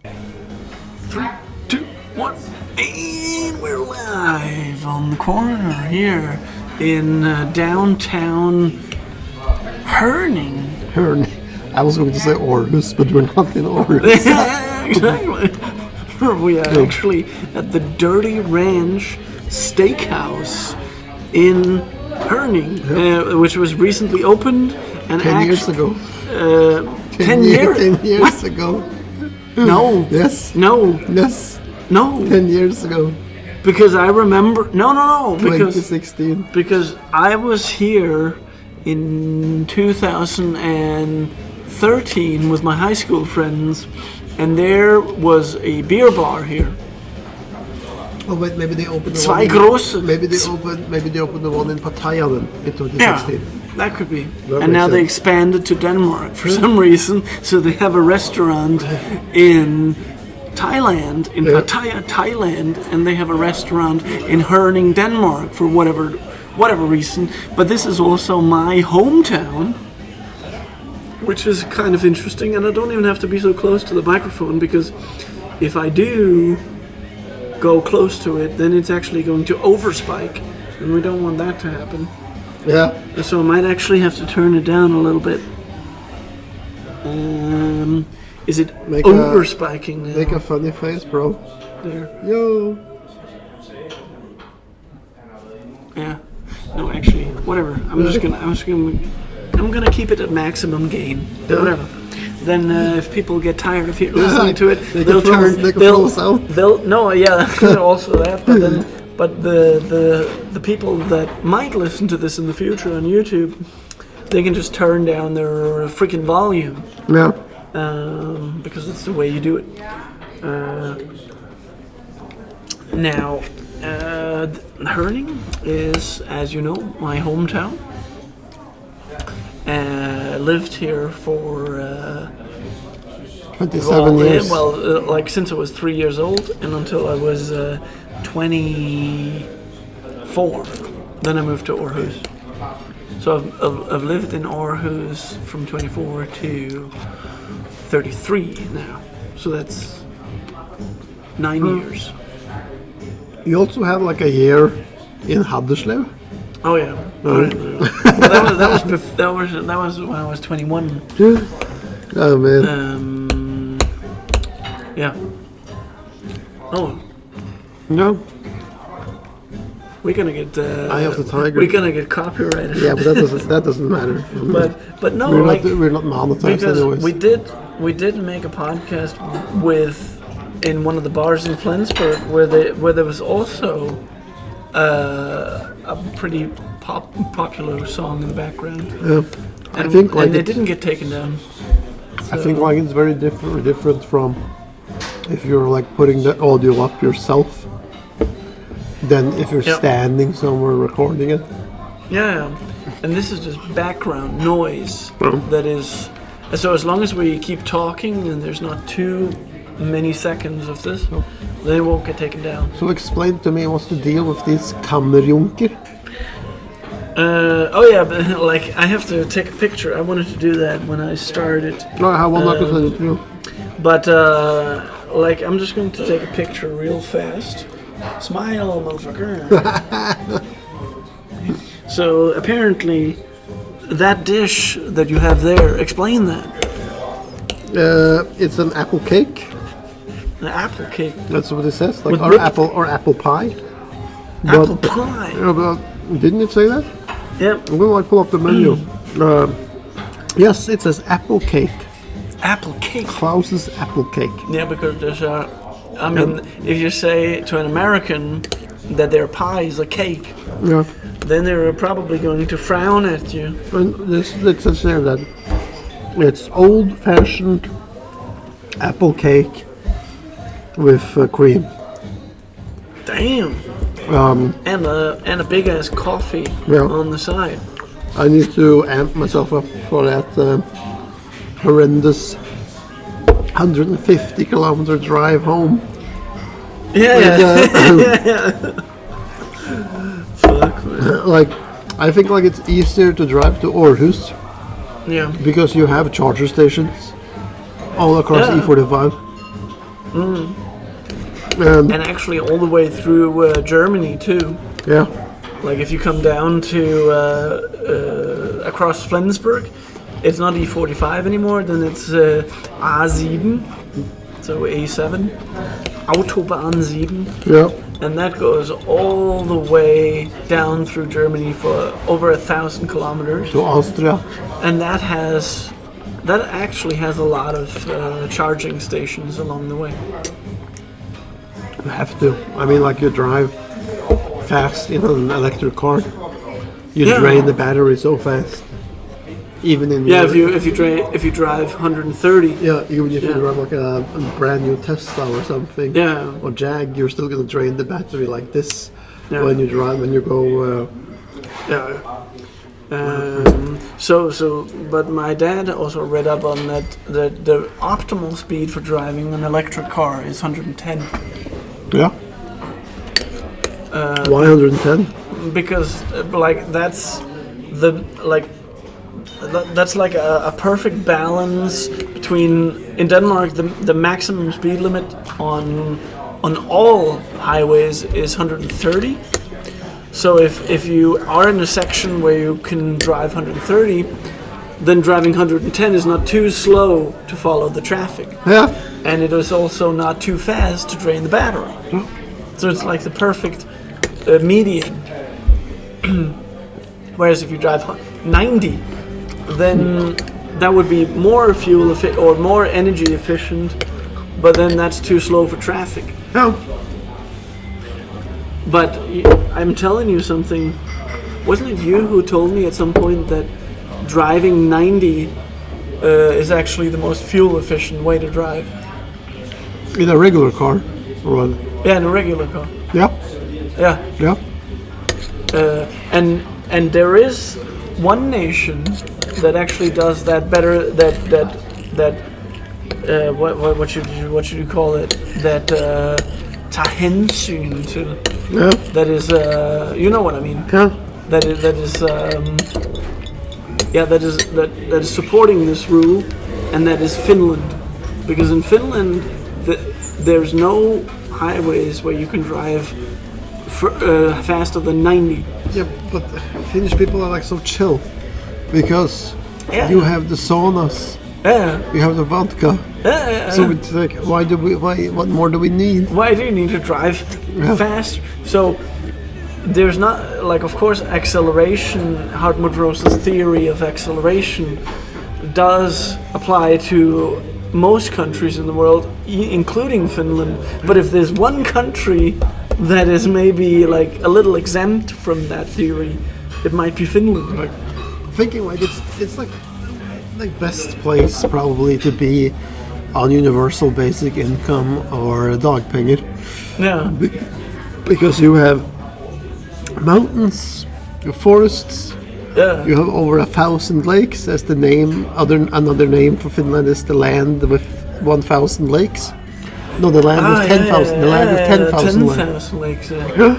3, 2, 1, and we're live on the corner here in downtown Herning. Herning. I was going to say Aarhus, but we're not in Aarhus. Yeah, exactly. We are actually at the Dirty Ranch Steakhouse in Herning, which was recently opened. And 10 years ago. 10 years? 10 years ago. No. Yes. No. Yes. No. 10 years ago. Because I remember... No. Because 2016. Because I was here in 2013 with my high school friends, and there was a beer bar here. Oh wait, maybe they opened the Zwei one. große. Maybe they opened the one in Pattaya then in 2016. Yeah, that could be. That and now makes they sense. expanded to Denmark for some reason, so they have a restaurant in Thailand, in Pattaya, Thailand, and they have a restaurant in Herning, Denmark for whatever reason. But this is also my hometown, which is kind of interesting, and I don't even have to be so close to the microphone, because if I do go close to it, then it's actually going to overspike, and we don't want that to happen. Yeah. So I might actually have to turn it down a little bit. Is it overspiking now? Make a funny face, bro. There. Yo. Yeah. No, actually, whatever. I'm gonna keep it at maximum gain. Whatever. Then if people get tired of listening to it, they'll also that. But the people that might listen to this in the future on YouTube, they can just turn down their freaking volume. Yeah. Because that's the way you do it. Now, Herning is, as you know, my hometown. Lived here for 27 years. Like since I was 3 years old and until I was 24. Then I moved to Aarhus. So I've lived in Aarhus from 24 to 33 now. So that's 9 years. You also have like a year in Haderslev. Oh yeah. Well, that was when I was 21. Oh man. Yeah. Oh. No. We're gonna get. Eye of the tiger. We're gonna get copyrighted. Yeah, but that doesn't matter. But no, we're not monetized because anyways. we did make a podcast in one of the bars in Flensburg where there was also a pretty popular song in the background. Yeah. And they didn't get taken down. So. I think like it's very different from if you're like putting the audio up yourself than if you're standing somewhere recording it. Yeah, and this is just background noise that is. So as long as we keep talking and there's not too many seconds of this, they won't get taken down. So explain to me what's the deal with this kammerjunker? But like I have to take a picture. I wanted to do that when I started. No, I have one I can send it to you. But like I'm just going to take a picture real fast. Smile, motherfucker. So apparently, that dish that you have there. Explain that. It's an apple cake. An apple cake. That's what it says, like With apple pie. Apple pie. But didn't it say that? Yep. Well, I pull up the menu. Yes, it says apple cake. Apple cake. Klaus's apple cake. Yeah, because there's if you say to an American that their pie is a cake, then they're probably going to frown at you. And it says there that it's old-fashioned apple cake with cream. Damn. And a big ass coffee on the side. I need to amp myself up for that horrendous 150 kilometer drive home. Yeah. Fuck, man. Like, I think like it's easier to drive to Aarhus. Yeah. Because you have charger stations all across E45. And And actually, all the way through Germany too. yeah, Like if you come down to across Flensburg, it's not E45 anymore. Then it's A7, so A7, Autobahn 7, yeah. and that goes all the way down through Germany for over 1,000 kilometers. To Austria. And that actually has a lot of charging stations along the way. You have to. I mean, like you drive fast in an electric car, you Yeah. drain the battery so fast. Even in Yeah, if you drive 130. yeah, even if you Yeah. drive like a brand new Tesla or something, Yeah. or Jag, you're still gonna drain the battery like this Yeah. when you go. Yeah. But my dad also read up on that the optimal speed for driving an electric car is 110. Yeah. Why 110? Because like that's like a perfect balance between, in Denmark, the maximum speed limit on all highways is 130. So if you are in a section where you can drive 130, then driving 110 is not too slow to follow the traffic, Yeah. and it is also not too fast to drain the battery. So it's like the perfect median. Whereas if you drive 90, then that would be more fuel or more energy efficient, but then that's too slow for traffic. Yeah. But I'm telling you something. Wasn't it you who told me at some point that driving 90 is actually the most fuel efficient way to drive? In a regular car, run. Yeah, in a regular car. Yeah. Yeah. Yeah. And there is one nation that actually does that better. What should you call it? That tager hensyn til. Yeah. That is you know what I mean. Yeah. That is supporting this rule, and that is Finland, because in Finland there's no highways where you can drive faster than 90. Yeah, but Finnish people are like so chill because Yeah. you have the saunas, Yeah. you have the vodka. So it's like, what more do we need? Why do you need to drive fast? So there's not, like, of course, acceleration. Hartmut Rosa's theory of acceleration does apply to most countries in the world, including Finland. But if there's one country that is maybe like a little exempt from that theory, it might be Finland. Like thinking like it's like best place probably to be on universal basic income or dagpenger. Yeah. Because you have mountains, you have forests, Yeah. you have over 1,000 lakes. As the name, another name for Finland is the land with 1,000 lakes. No, the land with 10,000. The land with 10,000 lakes. 10,000 lakes. Yeah.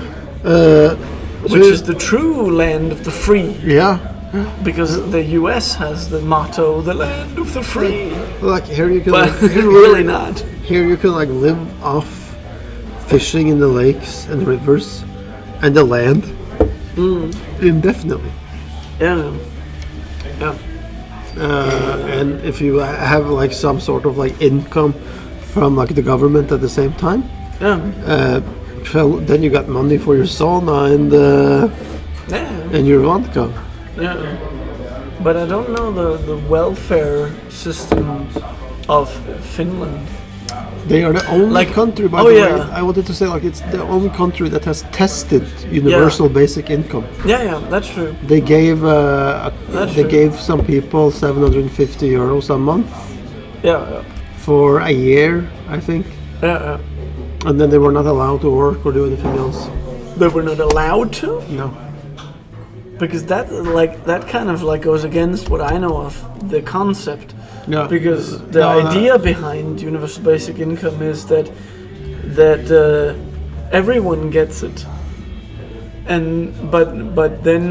Which is the true land of the free, Yeah. because the U.S. has the motto, "the land of the free," Like here you can, but like, really not. here you can like live off fishing in the lakes and rivers and the land indefinitely. Yeah. Yeah. And if you have like some sort of like income from like the government at the same time, Yeah. so then you got money for your sauna Yeah. and your vodka. Yeah. But I don't know the welfare system of Finland. They are the only Like- country, by oh, the yeah. way. I wanted to say like it's the only country that has tested universal basic income. Yeah, that's true. They gave That's they true. gave some people 750 euros a month Yeah. for a year, I think, Yeah. and then they were not allowed to work or do anything else. They were not allowed to, No. because that kind of like goes against what I know of the concept. Yeah. Because the No, idea behind universal basic income is that everyone gets it, and but then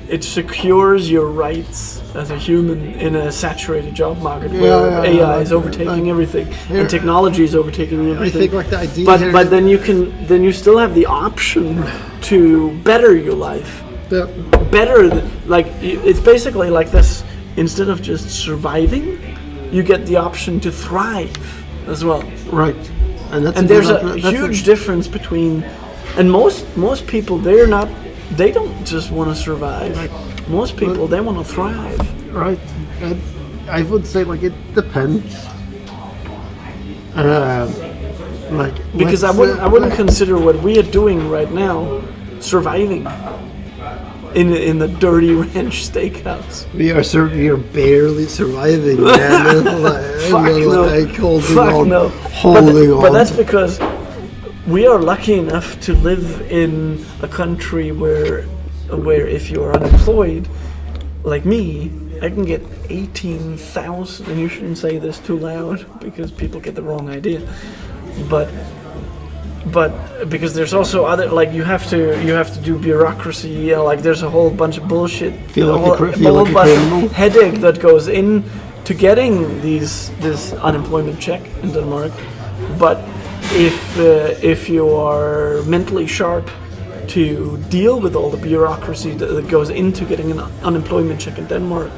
it secures your rights as a human in a saturated job market where AI is overtaking everything and technology is overtaking everything. I think like the idea but then you still have the option to better your life. Yeah. It's basically like this. Instead of just surviving, you get the option to thrive as well. Right. And there's a huge difference between, and most people they don't just want to survive. Right. Most people they want to thrive. Right. And I would say like it depends. Because I wouldn't consider what we are doing right now surviving in the Dirty Ranch Steakhouse. We are barely surviving, man. Holding on. But that's because we are lucky enough to live in a country where if you're unemployed, like me, I can get 18,000, and you shouldn't say this too loud because people get the wrong idea. But because there's also other, like you have to do bureaucracy, like there's a whole bunch of bullshit, feel like a criminal headache that goes in to getting this unemployment check in Denmark. But if you are mentally sharp to deal with all the bureaucracy that goes into getting an unemployment check in Denmark,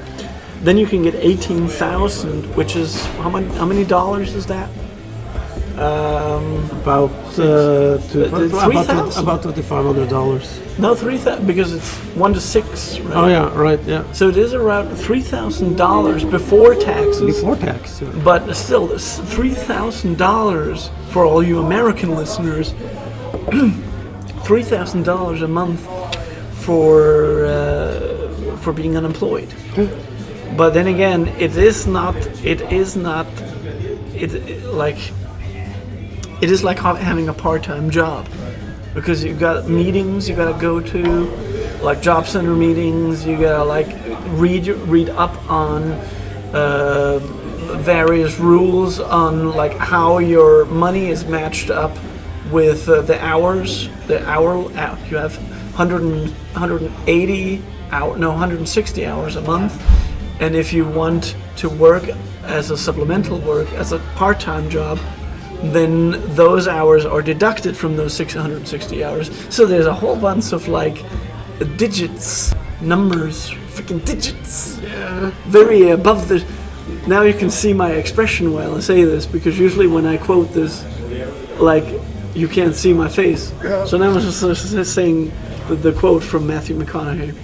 then you can get 18,000, which is how many dollars is that? About $2,500. No, 3,000 because it's 1 to 6. Right? Oh yeah, right, yeah. So it is around $3,000 before taxes. Before tax, yeah. But still, $3,000 for all you American listeners. $3,000 a month for being unemployed. But then again, it is like having a part-time job, because you got meetings you gotta go to, like job center meetings. You gotta like read up on various rules on like how your money is matched up with the hours. You have 160 hours a month, and if you want to work as a supplemental work as a part-time job, then those hours are deducted from those 660 hours. So there's a whole bunch of like digits, numbers, freaking digits. Yeah. Very above the. Now you can see my expression while I say this, because usually when I quote this, like you can't see my face. Yeah. So now I'm just saying the quote from Matthew McConaughey.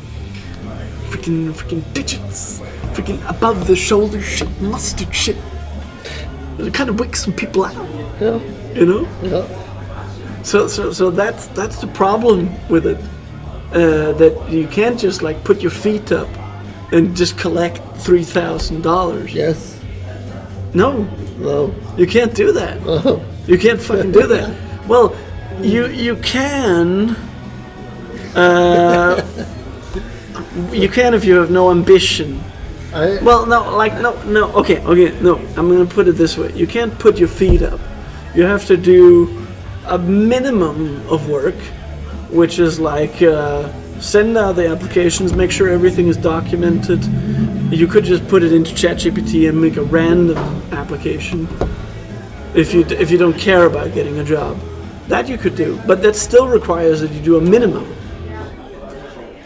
Freaking digits, freaking above the shoulder shit, mustard shit. It kind of wicks some people out. Yeah. You know? Yeah. So that's the problem with it. That you can't just like put your feet up and just collect $3,000. Yes. No. No. You can't do that. No. You can't fucking do that. Well, you can. You can if you have no ambition. No. Okay. No. I'm gonna put it this way. You can't put your feet up. You have to do a minimum of work, which is like send out the applications, make sure everything is documented. You could just put it into ChatGPT and make a random application if you don't care about getting a job. That you could do, but that still requires that you do a minimum.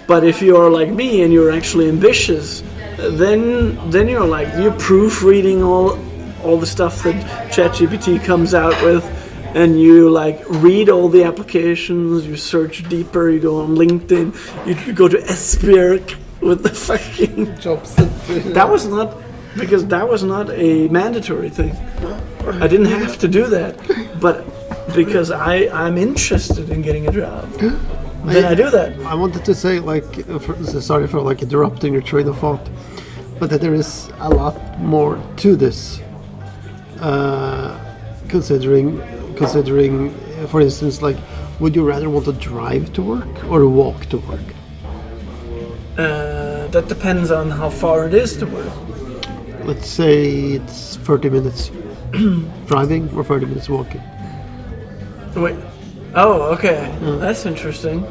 But if you're like me and you're actually ambitious, then you're proofreading all the stuff that ChatGPT comes out with, and you like read all the applications, you search deeper, you go on LinkedIn, you go to Esbjerg with the fucking jobs. That was not a mandatory thing. I didn't have to do that, but because I'm interested in getting a job, then I do that. I wanted to say, sorry for like interrupting your train of thought, but that there is a lot more to this. Considering, for instance, like, would you rather want to drive to work or walk to work? That depends on how far it is to work. Let's say it's 30 minutes driving or 30 minutes walking. Wait. Oh, okay. That's interesting.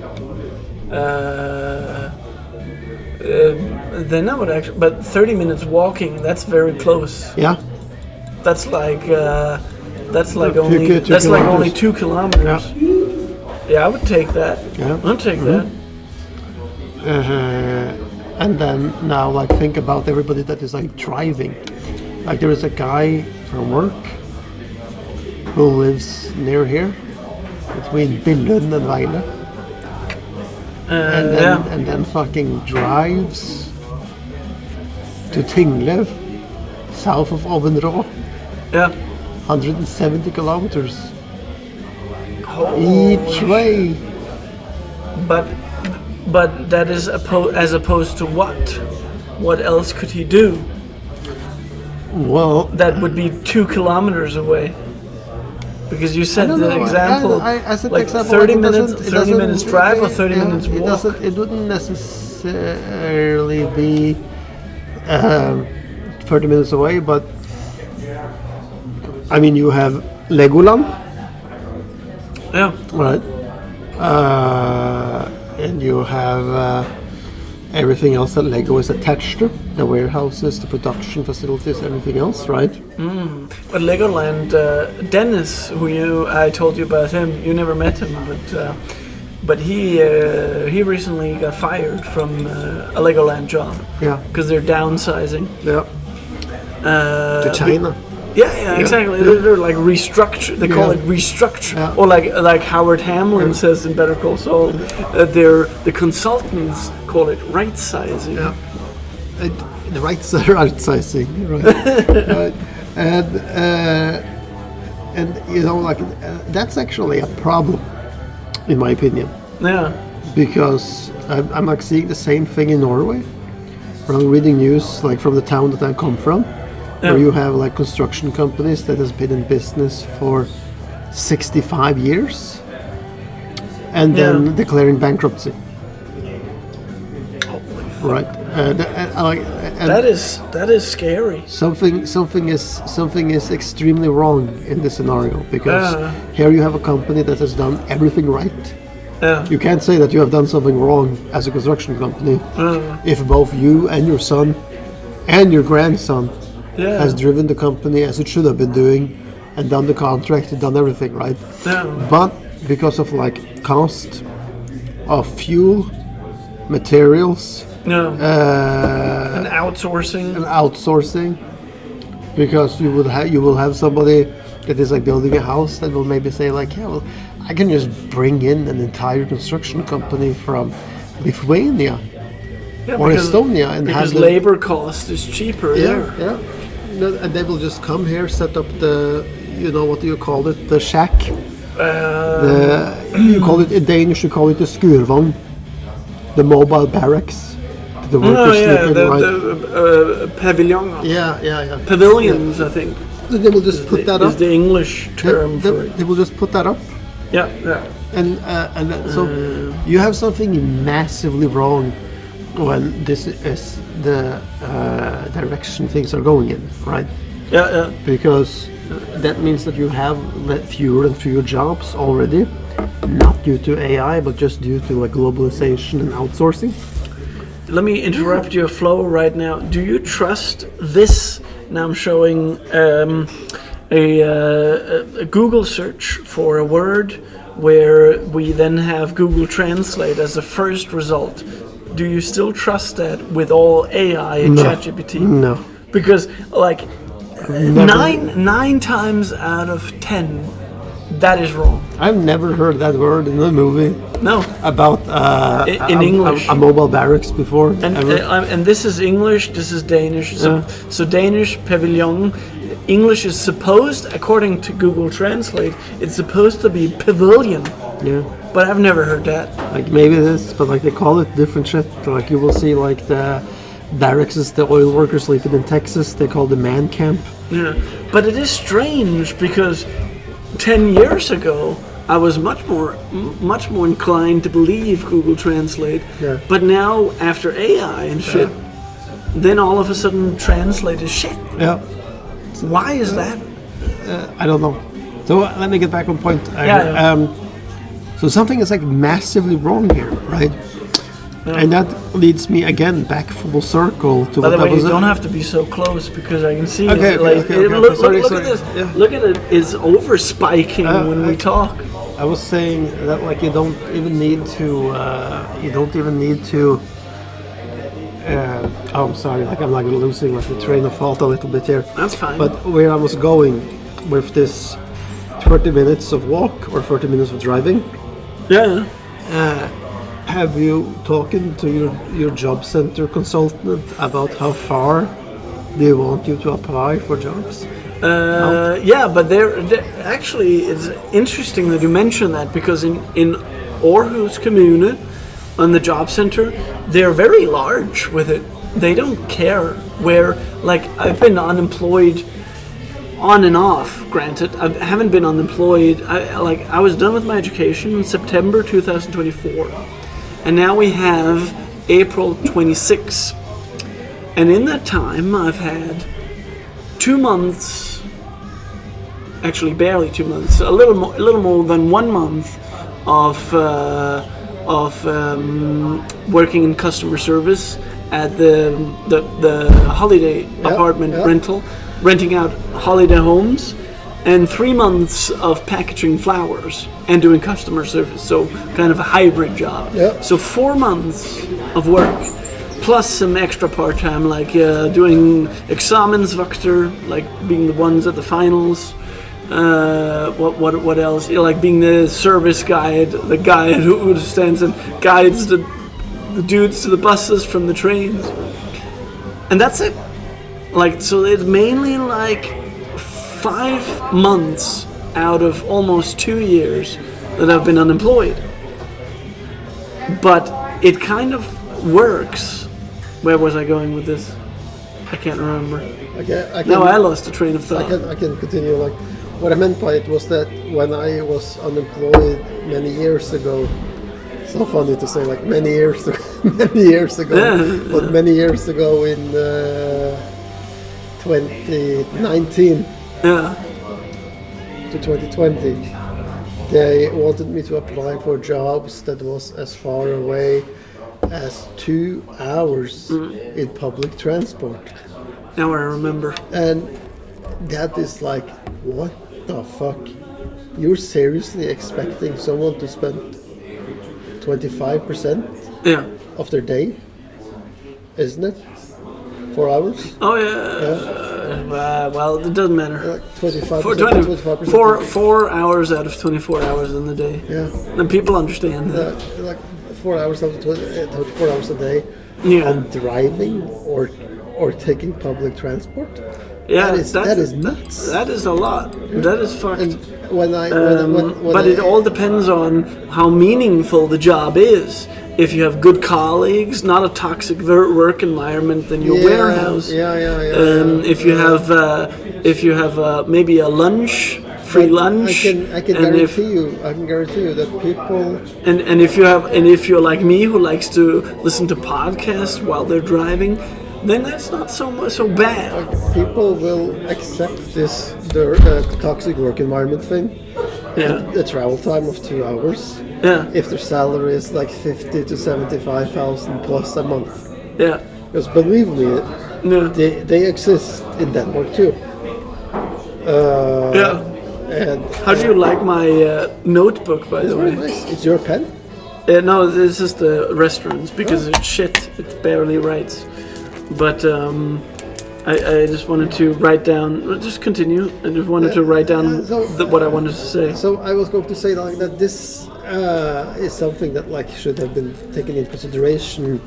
then I would actually. But 30 minutes walking, that's very close. Yeah. That's like Two kilometers. only 2 kilometers. Yeah, I would take that. Yeah. I'd take that. And then now, like, think about everybody that is like driving. Like, there is a guy from work who lives near here, between Billund and Weile, and then fucking drives to Tinglev, south of Ovenrå, Yeah. 170 kilometers Holy each way. But that is as opposed to what? What else could he do? Well, That would be 2 kilometers away. Because you said don't the know. example, I said like the example, 30 like, it minutes, doesn't- it 30 doesn't- minutes drive or 30 minutes It walk. It wouldn't necessarily be 30 minutes away, but I mean, you have Legoland, Yeah. right? And you have everything else that Lego is attached to, the warehouses, the production facilities, everything else, right? But Legoland, Dennis, I told you about him. You never met him, but he recently got fired from a Legoland job. Yeah. Because they're downsizing. Yeah. To China. Yeah, exactly. They're like restructure. They call it restructure, Yeah. or like Howard Hamlin says in Better Call Saul. The consultants call it right sizing. Yeah. The right sizing, right? Right. And you know, like that's actually a problem, in my opinion, Yeah. because I'm like seeing the same thing in Norway. When I'm reading news, like from the town that I come from, where you have like construction companies that has been in business for 65 years, and then declaring bankruptcy. Right. That is scary. Something is extremely wrong in this scenario, because here you have a company that has done everything right. Yeah. You can't say that you have done something wrong as a construction company if both you and your son and your grandson has driven the company as it should have been doing, and done the contract and done everything right. Yeah. But because of like cost of fuel, materials, And outsourcing. because you will have somebody that is like building a house that will maybe say like, yeah, well, I can just bring in an entire construction company from Lithuania or Estonia and because have them, labor cost is cheaper there. yeah. No, and they will just come here, set up the, you know, what do you call it, the shack. You call it in Danish. You call it the skurvogn, the mobile barracks. The workers sleep in, right? The pavilion. Yeah. Pavilions, I think. They will just put that Is up. the English term for it. They will just put that up, Yeah. and so you have something massively wrong when this is the direction things are going in, right? Yeah. Because that means that you have fewer and fewer jobs already, not due to AI, but just due to like globalization and outsourcing. Let me interrupt your flow right now. Do you trust this? Now I'm showing a Google search for a word where we then have Google Translate as the first result. Do you still trust that with all AI and ChatGPT? No. Because like nine times out of 10, that is wrong. I've never heard that word in a movie. No. About in English. a mobile barracks before. And this is English, this is Danish. So Danish pavilion, English is supposed, according to Google Translate, it's supposed to be pavilion. Yeah. But I've never heard that. Like maybe this, but like they call it different shit. Like you will see like the barracks is the oil workers sleeping in Texas. They call the man camp. Yeah. But it is strange because 10 years ago, I was much more inclined to believe Google Translate. Yeah. But now, after AI and shit, then all of a sudden Translate is shit. Yeah. Why is that? I don't know. So let me get back on point. Yeah. So something is like massively wrong here, right? And that leads me again back full circle to By what the way, I was. you don't have to be so close because I can see Okay, it. okay, Like, okay, okay. Look, Sorry, look sorry. at this. Yeah. Look at it. It's over spiking when we talk. I was saying that like you don't even need to. I'm sorry. Like I'm like losing like the train of thought a little bit here. That's fine. But where I was going with this 30 minutes of walk or 30 minutes of driving. Yeah. Have you talking to your job center consultant about how far they want you to apply for jobs? Yeah, but actually, it's interesting that you mention that because in Aarhus Kommune, on the job center, they're very large with it. They don't care where. Like I've been unemployed on and off. Granted, I haven't been unemployed. I was done with my education in September 2024, and now we have April 26. And in that time, I've had 2 months. Actually, barely 2 months. A little more than 1 month of working in customer service at the holiday apartment rental, renting out holiday homes, and 3 months of packaging flowers and doing customer service. So kind of a hybrid job. Yeah. So 4 months of work, plus some extra part-time, like doing examensvakter, like being the ones at the finals. What else? Like being the service guide, the guide who stands and guides the dudes to the buses from the trains, and that's it. Like, so it's mainly like 5 months out of almost 2 years that I've been unemployed. But it kind of works. Where was I going with this? I can't remember. Now I lost the train of thought. I can continue. Like, what I meant by it was that when I was unemployed many years ago, so funny to say, like many years ago, but many years ago in 2019 to 2020, they wanted me to apply for jobs that was as far away as 2 hours in public transport. Now I remember. And that is like, what the fuck? You're seriously expecting someone to spend 25% of their day, isn't it? 4 hours? Oh yeah. Well, it doesn't matter. Like 25%. 4 hours out of 24 hours in the day. Yeah. And people understand that. Like 4 hours out of 24 hours a day on driving or taking public transport. Yeah, that is nuts. That is a lot. That is fucked. And when it all depends on how meaningful the job is. If you have good colleagues, not a toxic work environment, then your warehouse. If you have maybe a free lunch. I can guarantee you that people. And if you're like me who likes to listen to podcasts while they're driving, then that's not so bad. Like, people will accept this toxic work environment thing. Yeah. The travel time of 2 hours. Yeah. If their salary is like 50 to 75,000 plus a month. Yeah. Because believe me, they exist in Denmark too. And how do you like my notebook, by the way? Nice. It's your pen? No, this is the restaurants because it's shit. It barely writes. But I just wanted to write down. Just continue. I just wanted to write down what I wanted to say. So I was going to say like that this is something that like should have been taken into consideration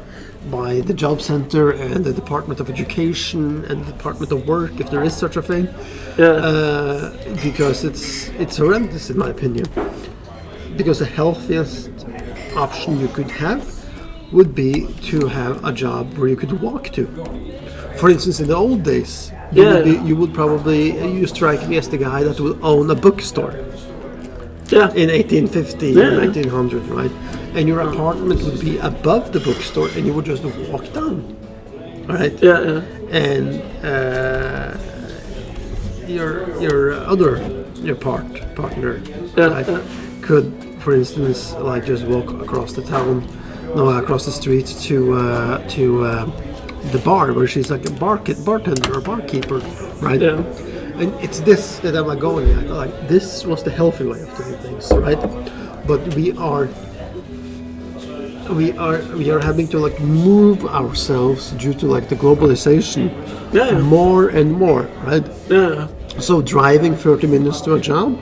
by the job center and the Department of Education and the Department of Work, if there is such a thing. Yeah. Because it's horrendous in my opinion. Because the healthiest option you could have would be to have a job where you could walk to. For instance, in the old days, you would probably strike me as the guy that would own a bookstore. Yeah. In 1850 or 1900, right? And your apartment would be above the bookstore, and you would just walk down, right? Yeah. And your partner, right, could, for instance, like just walk across the town across the street to the bar where she's like a bartender or barkeeper, right? Yeah. And it's this that I'm like going at. Like this was the healthy way of doing things, right? But we are having to like move ourselves due to like the globalization more and more, right? Yeah. So driving 30 minutes to a job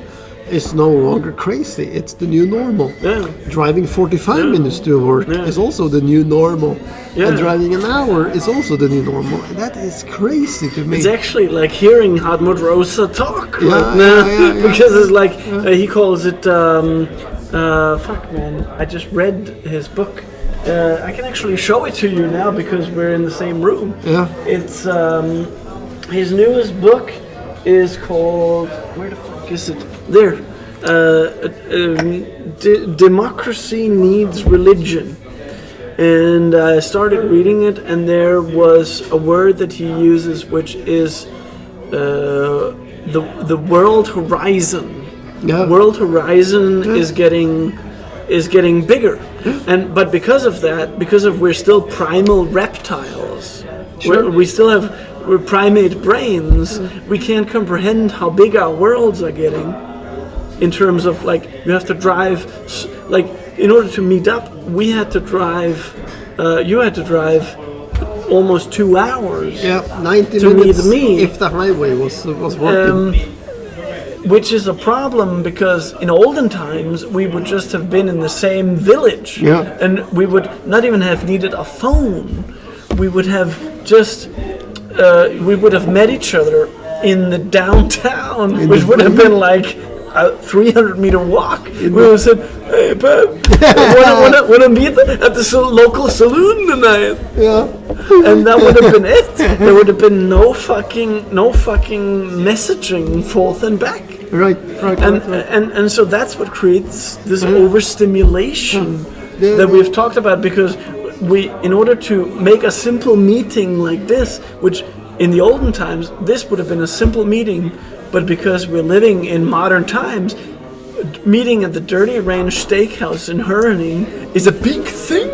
is no longer crazy. It's the new normal. Yeah. Driving 45 minutes to work is also the new normal. Yeah. And driving an hour is also the new normal. And that is crazy to me. It's actually like hearing Hartmut Rosa talk Yeah, right now. yeah. Because it's like, he calls it, fuck man, I just read his book. I can actually show it to you now because we're in the same room. Yeah. It's, his newest book is called, where the fuck is it? There. Democracy Needs Religion. And I started reading it, and there was a word that he uses, which is the world horizon. Yeah. World horizon is getting bigger, but because of that, we're still primal reptiles. Sure. We're primate brains. We can't comprehend how big our worlds are getting. In terms of like, you have to drive, like in order to meet up, we had to drive. You had to drive almost 2 hours. Yeah, 90 to minutes meet me. if the highway was working. Which is a problem because in olden times we would just have been in the same village, and we would not even have needed a phone. We would have just we would have met each other in the downtown, which would have been like a 300-meter walk. We would have said, "Hey, babe, want to meet at the local saloon tonight?" Yeah. And that would have been it. There would have been no fucking messaging forth and back. Right. And so that's what creates this overstimulation that we've talked about, because in order to make a simple meeting like this, which in the olden times this would have been a simple meeting, but because we're living in modern times, meeting at the Dirty Ranch Steakhouse in Herning is a big thing.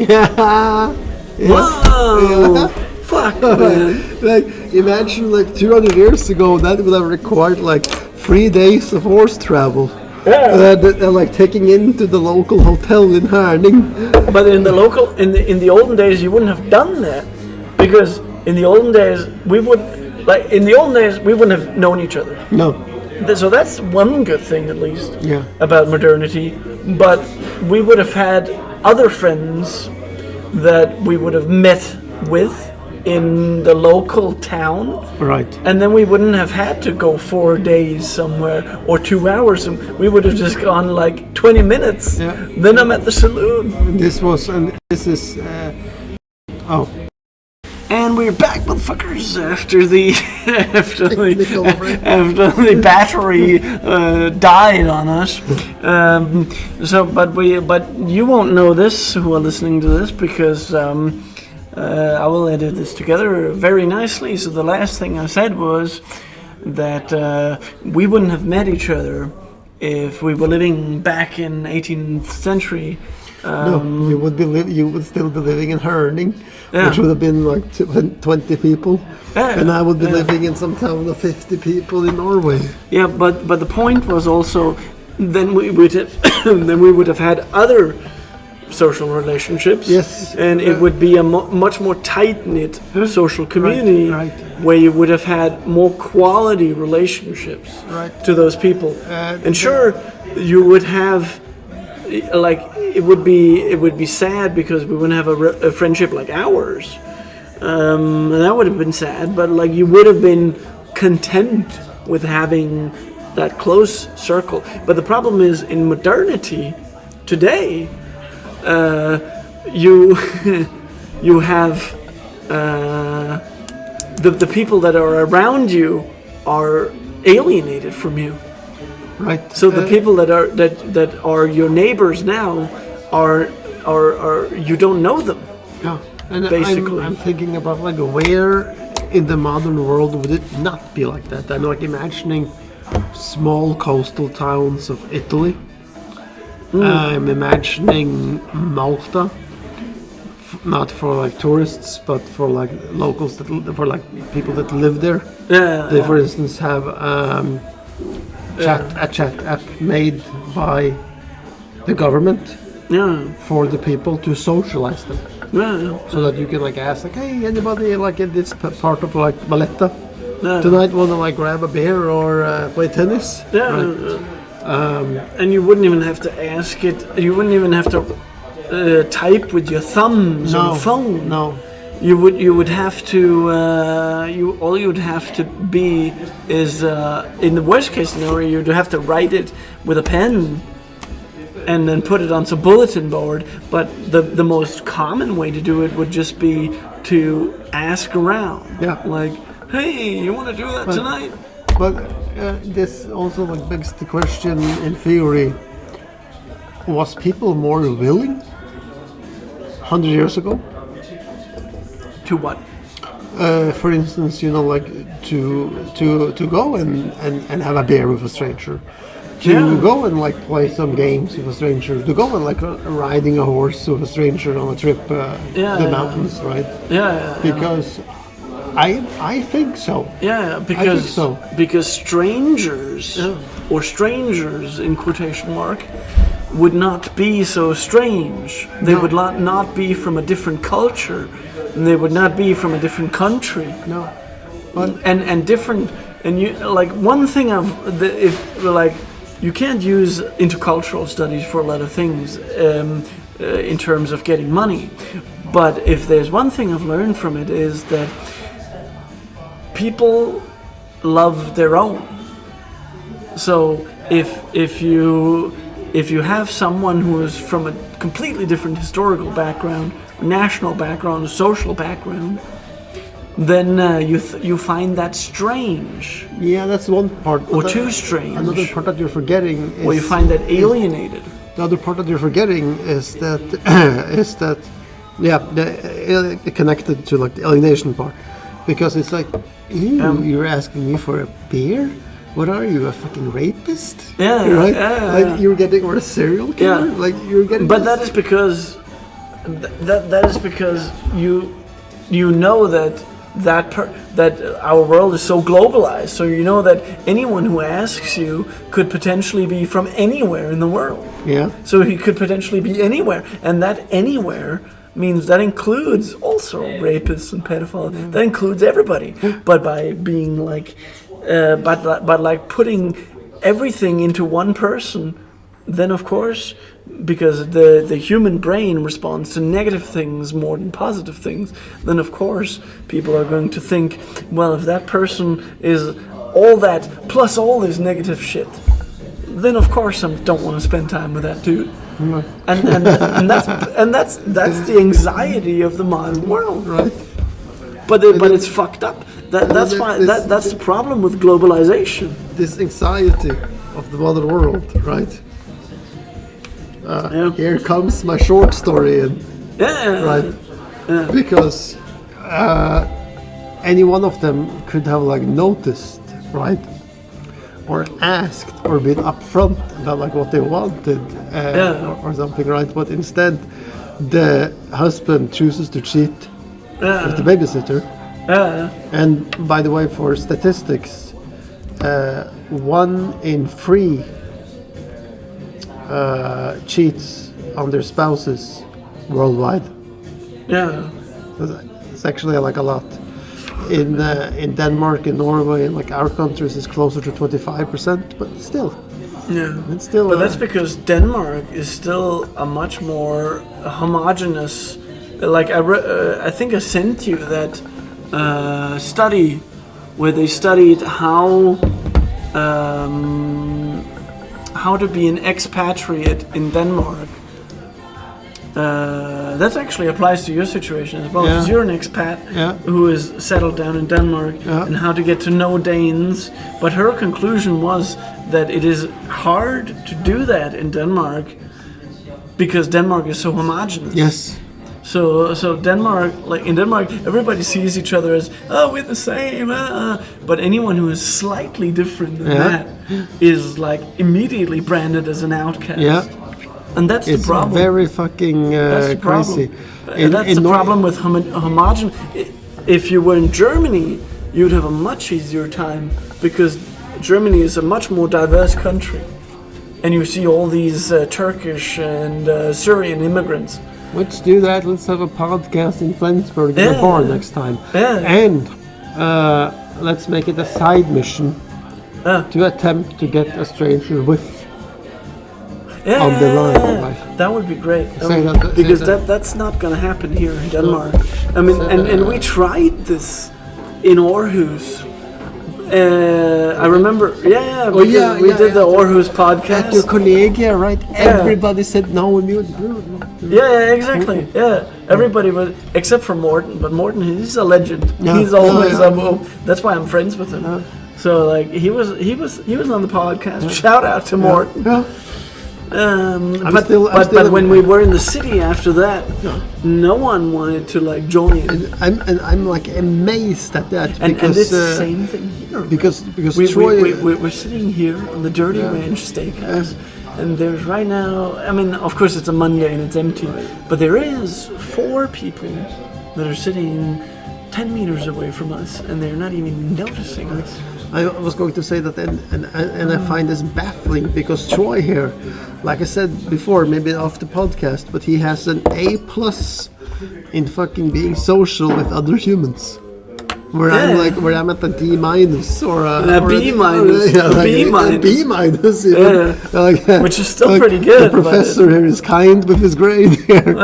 Yeah. Wow! Fuck, man. Like, imagine like 200 years ago, that would have required like 3 days of horse travel. Yeah. Like taking into the local hotel in Herning. But in the olden days, you wouldn't have done that, because in the olden days we wouldn't have known each other. No. So that's one good thing, at least, about modernity. But we would have had other friends that we would have met with in the local town. Right. And then we wouldn't have had to go 4 days somewhere or 2 hours. We would have just gone like 20 minutes. Yeah. Then I'm at the saloon. And we're back, motherfuckers, after the battery died on us. But you won't know this, who are listening to this, because I will edit this together very nicely. So the last thing I said was that we wouldn't have met each other if we were living back in 18th century. No, you would still be living in Herning, which would have been like 20 people, and I would be living in some town of 50 people in Norway. Yeah, but the point was also, then we would have had other social relationships. Yes, and it would be a much more tight-knit social community, right. Where you would have had more quality relationships to those people. And sure, you would have, like, it would be sad because we wouldn't have a friendship like ours. And that would have been sad, but like you would have been content with having that close circle. But the problem is, in modernity today, you have the people that are around you are alienated from you. Right. So the people that are your neighbors now are you don't know them. Yeah. And basically, I'm thinking about like where in the modern world would it not be like that? I'm like imagining small coastal towns of Italy. I'm imagining Malta. not for like tourists, but for like locals for like people that live there. Yeah. They, for instance, have a chat app made by the government for the people to socialize them. Yeah. So that you can like ask like, hey, anybody like in this part of like Valletta tonight want to like grab a beer or play tennis? Yeah. Right. And you wouldn't even have to ask it. You wouldn't even have to type with your thumbs on the phone. No. You would have to. All you would have to be is in the worst case scenario, you'd have to write it with a pen and then put it on some bulletin board. But the most common way to do it would just be to ask around. Yeah. Like, hey, you want to do that tonight? But this also like begs the question, in theory, was people more willing 100 years ago? To what? For instance, you know, like to go and have a beer with a stranger, to go and like play some games with a stranger, to go and like riding a horse with a stranger on a trip to the mountains, right? Yeah. Because I think so. Yeah, because strangers or strangers in quotation mark would not be so strange. They would not be from a different culture, and they would not be from a different country. No, and different. And you like one thing you can't use intercultural studies for a lot of things in terms of getting money. But if there's one thing I've learned from it is that people love their own. So if you have someone who is from a completely different historical background, national background, social background, then you find that strange. Yeah, that's one part. Or too strange. Another part that you're forgetting is... Or you find that alienated. The other part that you're forgetting is that connected to like the alienation part, because it's like you're asking me for a beer. What are you, a fucking rapist? Yeah, right. Yeah. Like you're getting, or a serial killer. Yeah. Like you're getting. But that is because you know that our world is so globalized. So you know that anyone who asks you could potentially be from anywhere in the world. Yeah. So he could potentially be anywhere, and that anywhere means that includes also rapists and pedophiles. Mm. That includes everybody. But by being like, but like putting everything into one person, then of course, because the human brain responds to negative things more than positive things, then of course people are going to think, well, if that person is all that plus all this negative shit, then of course I don't want to spend time with that dude. Mm. And that's the anxiety of the modern world, right? But it's fucked up. That's the problem with globalization. This anxiety of the modern world, right? Here comes my short story in. Yeah. Right. Yeah. Because any one of them could have like noticed, right, or asked or been upfront about like what they wanted or something, right? But instead, the husband chooses to cheat with the babysitter. And by the way, for statistics, 1 in 3 cheats on their spouses worldwide. Yeah, it's actually like a lot. In Denmark, in Norway, in like our countries, it's closer to 25%, but still. Yeah, it's still. But that's because Denmark is still a much more homogeneous. Like I think I sent you that study where they studied how to be an expatriate in Denmark. That actually applies to your situation as well, because you're an expat who is settled down in Denmark, and how to get to know Danes. But her conclusion was that it is hard to do that in Denmark because Denmark is so homogeneous. Yes. So Denmark, like in Denmark, everybody sees each other as, oh, we're the same. But anyone who is slightly different than that is like immediately branded as an outcast. Yeah. And that's it's the problem. very fucking That's the crazy. problem. That's the problem with homogen. If you were in Germany, you'd have a much easier time because Germany is a much more diverse country, and you see all these Turkish and Syrian immigrants. Let's do that. Let's have a podcast in Flensburg in a bar next time. Yeah. And let's make it a side mission to attempt to get a stranger with on the line. Right? That would be great. Because That's not going to happen here in Denmark. I mean, and we tried this in Aarhus. I remember, we did the Aarhus podcast. At your Collegia, right? Everybody said no, we knew. Yeah, exactly. Yeah, everybody was except for Morten. But Morten, he's a legend. Yeah. He's always that's why I'm friends with him. So like he was on the podcast. Shout out to Morten. Yeah. But when we were in the city after that, no one wanted to like join. And I'm like amazed at that. And Because, it's the same thing here. Because Troy, we're sitting here on the Dirty Ranch Steakhouse, and there's right now. I mean, of course it's a Monday and it's empty, but there is 4 people that are sitting 10 meters away from us, and they're not even noticing us. I was going to say that, and I find this baffling because Troy here, like I said before, maybe off the podcast, but he has an A+ in fucking being social with other humans. Where I'm at a D- or a B-. A B-, even. Which is still pretty good. The professor here is kind with his grade here.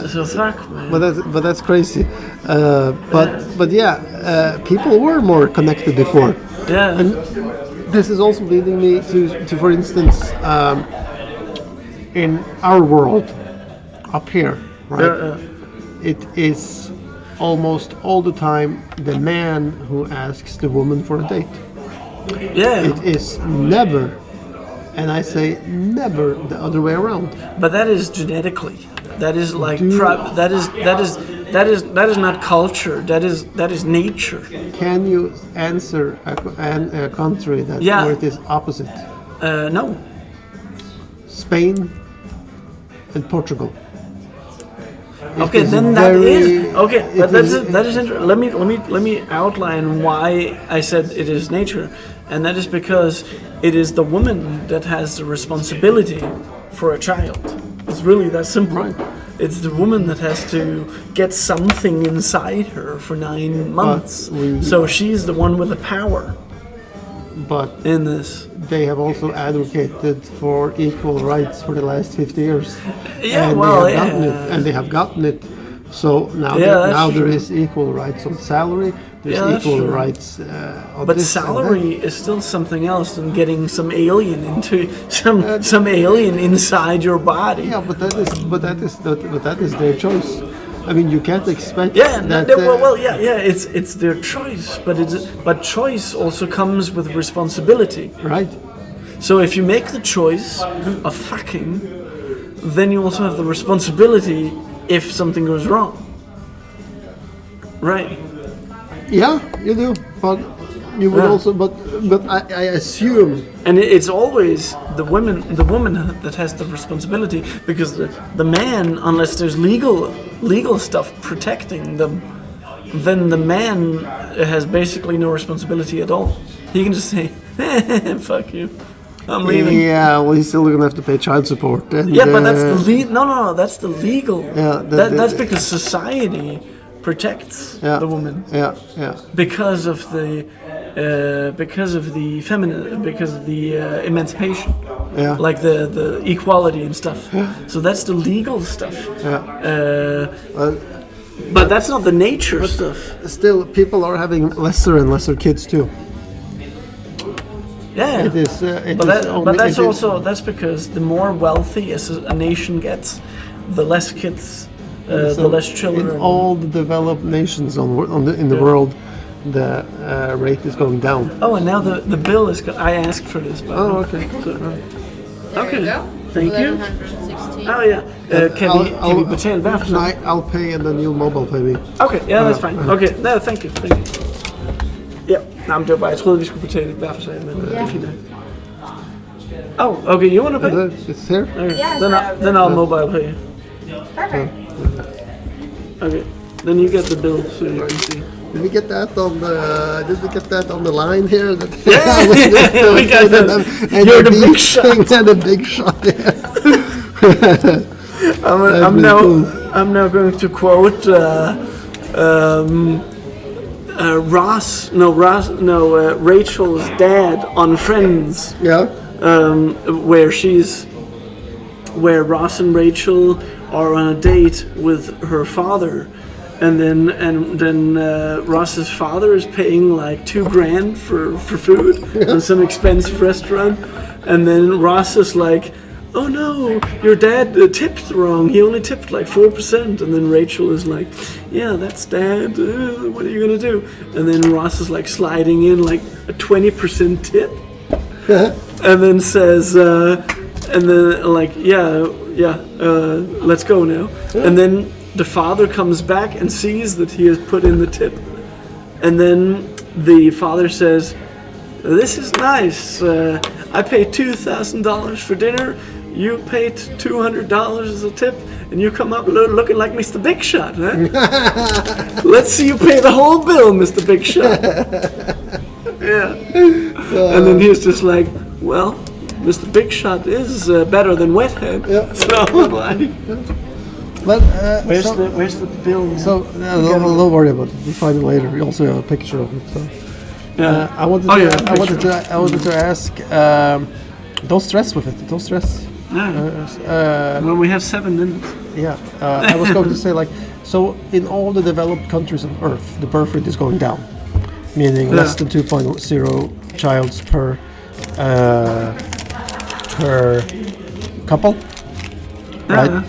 So fuck, man. But that's crazy. But people were more connected before. Yeah. And this is also leading me to for instance, in our world, up here, right? It is almost all the time the man who asks the woman for a date. Yeah. It is never, and I say never, the other way around. But that is genetically. That is like that is not culture. That is nature. Can you answer a country where it is opposite? No. Spain and Portugal. Okay, then that is okay. But that is interesting. Let me outline why I said it is nature, and that is because it is the woman that has the responsibility for a child. It's really that simple. Right. It's the woman that has to get something inside her for 9 months. So she's the one with the power. But in this, they have also advocated for equal rights for the last 50 years. Yeah, and they have gotten it. So now there is equal rights on salary. There's equal rights on but this. But salary is still something else than getting some alien into some alien inside your body. Yeah, but that is their choice. I mean, you can't expect. It's their choice, but choice also comes with responsibility. Right. So if you make the choice of fucking, then you also have the responsibility if something goes wrong. Right. Yeah, you do, but you would also, but I assume, and it's always the woman that has the responsibility, because the man, unless there's legal stuff protecting them, then the man has basically no responsibility at all. He can just say, "Fuck you, I'm leaving." Yeah, well, he's still gonna have to pay child support. And, but that's the no, that's the legal. Yeah, that's because society protects the woman. Yeah. Because of the emancipation. Yeah. Like the equality and stuff. Yeah. So that's the legal stuff. Yeah. But that's not the nature stuff. Still, people are having lesser and lesser kids too. Yeah. It is. That's because the more wealthy a nation gets, the less kids. The less children. In all the developed nations in the world, the rate is going down. Oh, and now the bill is. I asked for this. Okay. Okay. Thank you. Oh yeah. Can we betale hver for sig? I'll pay and then you'll mobile pay me. Okay. Yeah, that's fine. Okay. No, thank you. Ja. Nej, men det var bare, jeg troede vi skulle betale hver for sig, men det er fint. Oh, okay. You want to pay? It's here. Okay. Yeah, Then I'll mobile pay. Perfect. Okay. Then you get the bill so you can see. Did we get that on the? Did we get that on the line here? We got that. You're the big shot. And the big shot. I'm now going to quote Rachel's dad on Friends. Yeah. Where Ross and Rachel are on a date with her father, and then Ross's father is paying like $2,000 for food in some expensive restaurant, and then Ross is like, "Oh no, your dad tipped wrong. He only tipped like 4%." And then Rachel is like, "Yeah, that's Dad. What are you gonna do?" And then Ross is like sliding in like a 20% tip, and then says, and then like, let's go now. And then the father comes back and sees that he has put in the tip, and then the father says, "This is nice. I paid $2,000 for dinner. You paid $200 as a tip, and you come up looking like Mr. Big Shot, huh? Let's see you pay the whole bill, Mr. Big Shot." Yeah. And then he's just like, "Well, Mr. Big Shot is better than Wethead." Yeah. So like, But where's the bill? So don't worry about it. We'll find it later. We also have a picture of it. So I wanted to ask. Don't stress with it. Don't stress. Well, we have 7 minutes. Yeah, I was going to say like, so in all the developed countries on Earth, the birth rate is going down, meaning less than 2.0 childs per couple, right?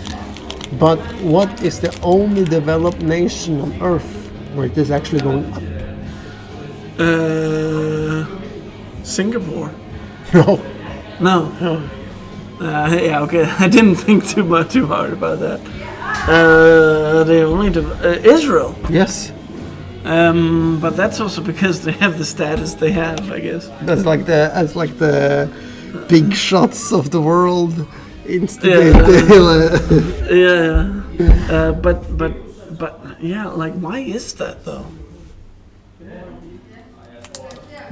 But what is the only developed nation on Earth where it is actually going up? Singapore. No. No. Yeah, okay. I didn't think too hard about that. They only Israel. Yes. But that's also because they have the status they have, I guess. That's like the big shots of the world instigated. But yeah, like why is that though?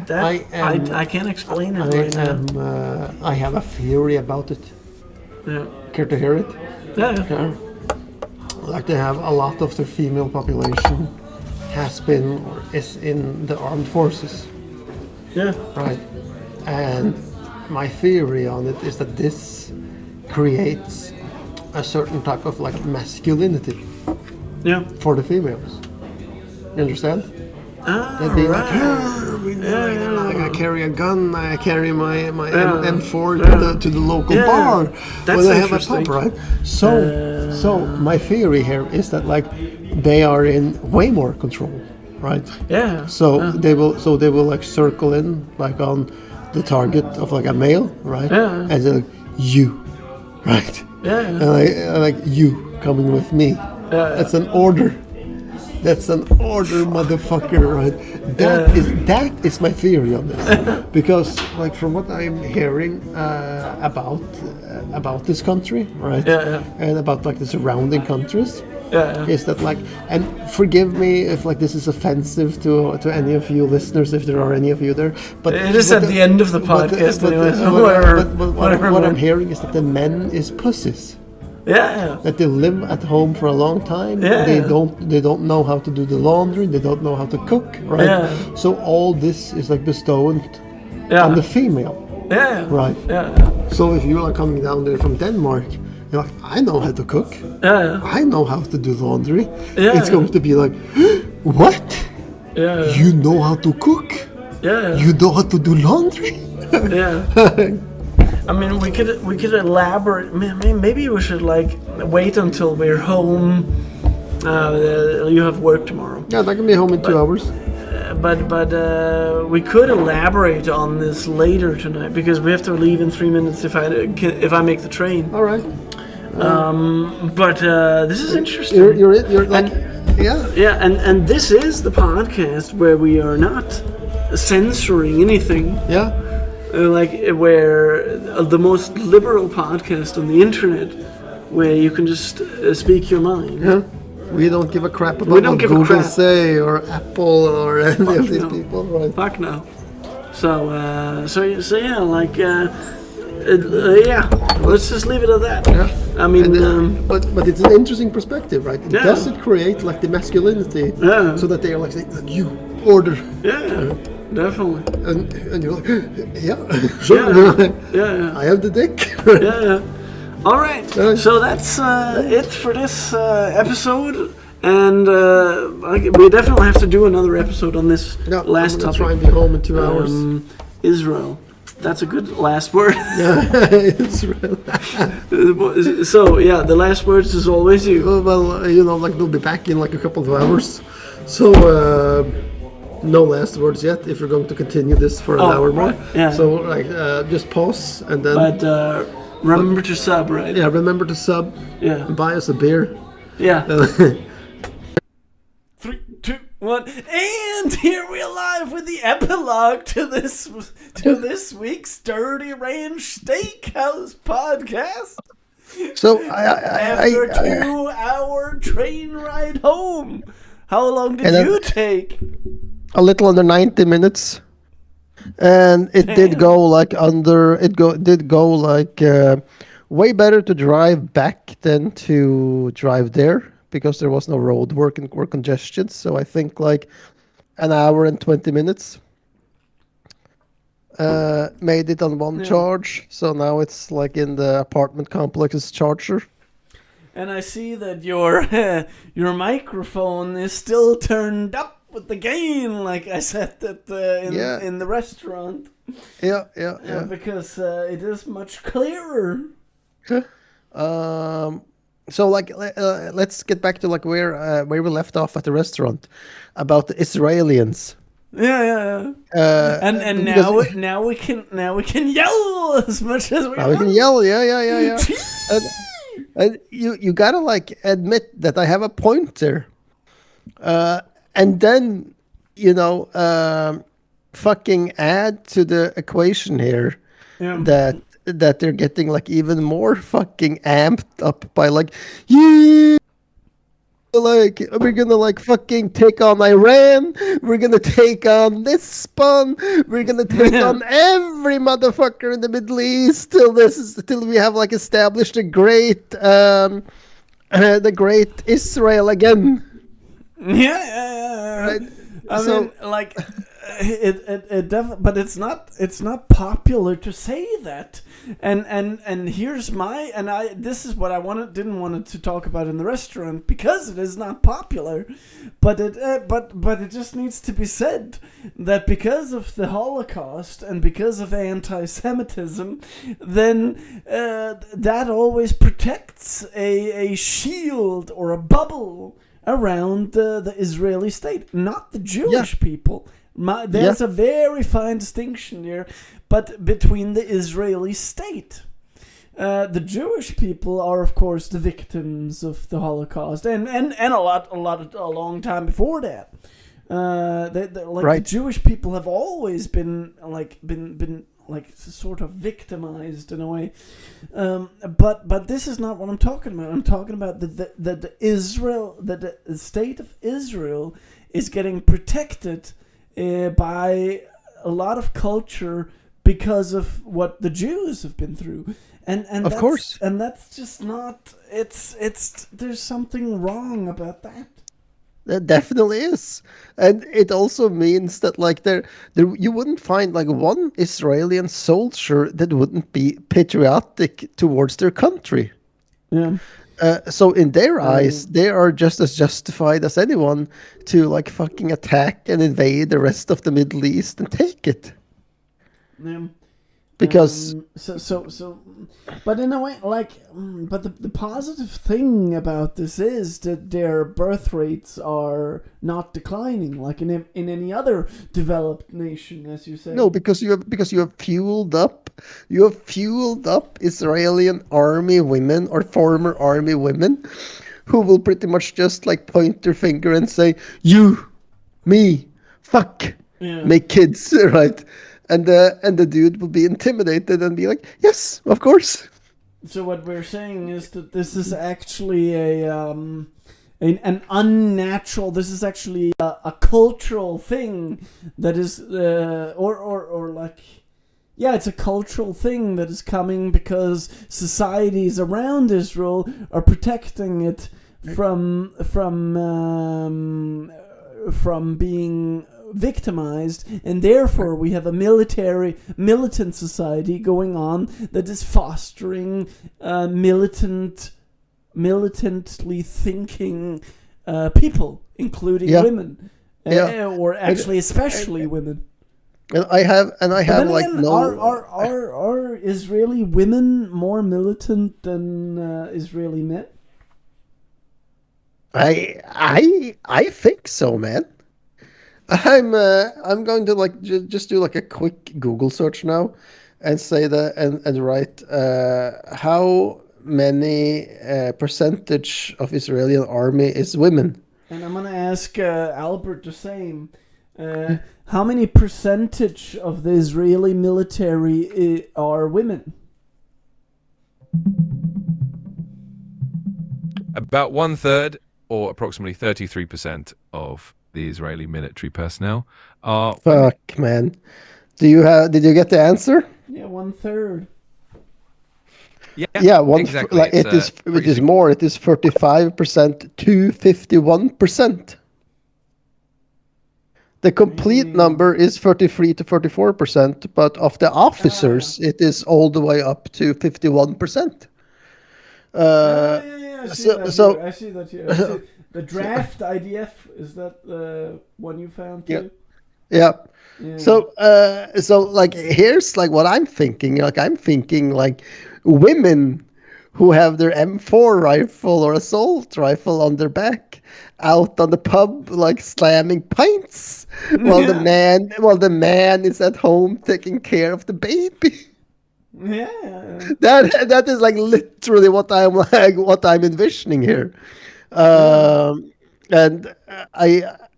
I can't explain it right now. I have a theory about it. Yeah. Care to hear it? Yeah. Like they have a lot of their female population has been or is in the armed forces. Yeah. Right. And my theory on it is that this creates a certain type of like masculinity. Yeah. For the females. You understand? They'd be like, I carry a gun, I carry my M4 to the local bar when I have a pub, right? So my theory here is that like they are in way more control, right? Yeah. So they will like circle in like on the target of like a male, right? Yeah. And then like, you, right? Yeah. And like you coming with me. Yeah. That's an order. That's an order, motherfucker, right? That is my theory on this, because like from what I'm hearing about this country, right? And about like the surrounding countries, is that like, and forgive me if like this is offensive to any of you listeners, if there are any of you there, but it is at the end of the podcast anyway. But what I'm hearing is that the men is pussies. Yeah. That they live at home for a long time. Yeah. They don't know how to do the laundry. They don't know how to cook. Right. Yeah. So all this is like bestowed on the female. Yeah. Right. Yeah. So if you're like coming down there from Denmark, you're like, I know how to cook. Yeah. I know how to do laundry. Yeah. It's going to be like, what? Yeah. You know how to cook? Yeah. You know how to do laundry? Yeah. I mean, we could elaborate. Maybe we should like wait until we're home. You have work tomorrow. Yeah, I can be home in 2 hours. But we could elaborate on this later tonight because we have to leave in 3 minutes if I make the train. All right. But this is interesting. You're like, Yeah, and this is the podcast where we are not censoring anything. Yeah. like where the most liberal podcast on the internet, where you can just speak your mind. Yeah. We don't give a crap about what Google say or Apple or any of these people, right? Fuck no. So yeah, like yeah. Let's just leave it at that. Yeah. I mean, but it's an interesting perspective, right? Does it create like the masculinity, so that they are like saying, "You order." Yeah. Definitely. And you're like, yeah, sure. Yeah. I have the dick. Yeah. All right. So that's it for this episode. And we definitely have to do another episode on this last topic. Try and be home in 2 hours. Israel. That's a good last word. Yeah, Israel. So, yeah, the last words is always you. Well, like we'll be back in like a couple of hours. So, no last words yet if you're going to continue this for an hour more. Yeah. So, like, just pause and then... But remember to sub, right? Yeah, remember to sub. Yeah. And buy us a beer. Yeah. 3, 2, 1, and here we are live with the epilogue to this week's Dirty Ranch Steakhouse podcast. So after a 2-hour train ride home, how long did you take? A little under 90 minutes, and it did go like way better to drive back than to drive there, because there was no road work or congestion. So I think like an hour and 20 minutes made it on one charge. So now it's like in the apartment complex's charger. And I see that your microphone is still turned up with the gain, like I said that in the restaurant. Yeah. Because it is much clearer. So like let's get back to like where we left off at the restaurant about the Israelis. Yeah. And now we can yell as much as we want. We can yell, yeah. and you gotta like admit that I have a point there. And then fucking add to the equation here that they're getting like even more fucking amped up by like, yeah, like we're gonna like fucking take on Iran, we're gonna take on this spawn, we're gonna take on every motherfucker in the Middle East till we have like established the great Israel again. Yeah. Right? I mean, like, but it's not popular to say that, and here's this is what I didn't want to talk about in the restaurant, because it is not popular, but it just needs to be said that because of the Holocaust and because of anti-Semitism, then that always protects a shield or a bubble around the Israeli state, not the Jewish people. There's a very fine distinction here, but between the Israeli state. The Jewish people are, of course, the victims of the Holocaust, and a long time before that. The Jewish people have always been sort of victimized in a way, but this is not what I'm talking about. I'm talking about that the state of Israel is getting protected by a lot of culture because of what the Jews have been through, and of course, and that's just not. It's there's something wrong about that. That definitely is, and it also means that like there you wouldn't find like one Israeli soldier that wouldn't be patriotic towards their country. Yeah. So in their eyes, they are just as justified as anyone to like fucking attack and invade the rest of the Middle East and take it. Yeah. Because but in a way, like, but the positive thing about this is that their birth rates are not declining, like in any other developed nation, as you say. No, because you have fueled up Israeli army women or former army women, who will pretty much just like point their finger and say, "You, me, fuck, make kids," right? and the dude will be intimidated and be like, yes, of course. So what we're saying is that this is actually an unnatural. This is actually a cultural thing that is, or like, yeah, it's a cultural thing that is coming because societies around Israel are protecting it from being victimized, and therefore we have a militant society going on that is fostering militantly thinking people, inclinging women, or actually especially women. And I have like again, no. are Israeli women more militant than Israeli men? I think so, man. I'm going to like just do like a quick Google search now, and say that and write how many percentage of Israeli army is women. And I'm gonna ask Albert the same. How many percentage of the Israeli military are women? About 1/3, or approximately 33% of the Israeli military personnel are. Fuck, man. Did you get the answer? Yeah, 1/3. Yeah, exactly. Like it is more. It is 45% to 51%. The complete number is 33 to 44%, but of the officers, it is all the way up to 51%. I see that here. The draft IDF, is that the one you found too? Yeah. So like here's like what I'm thinking. Like I'm thinking like women who have their M4 rifle or assault rifle on their back, out on the pub like slamming pints, while the man is at home taking care of the baby. Yeah. That is like literally what I'm envisioning here. And when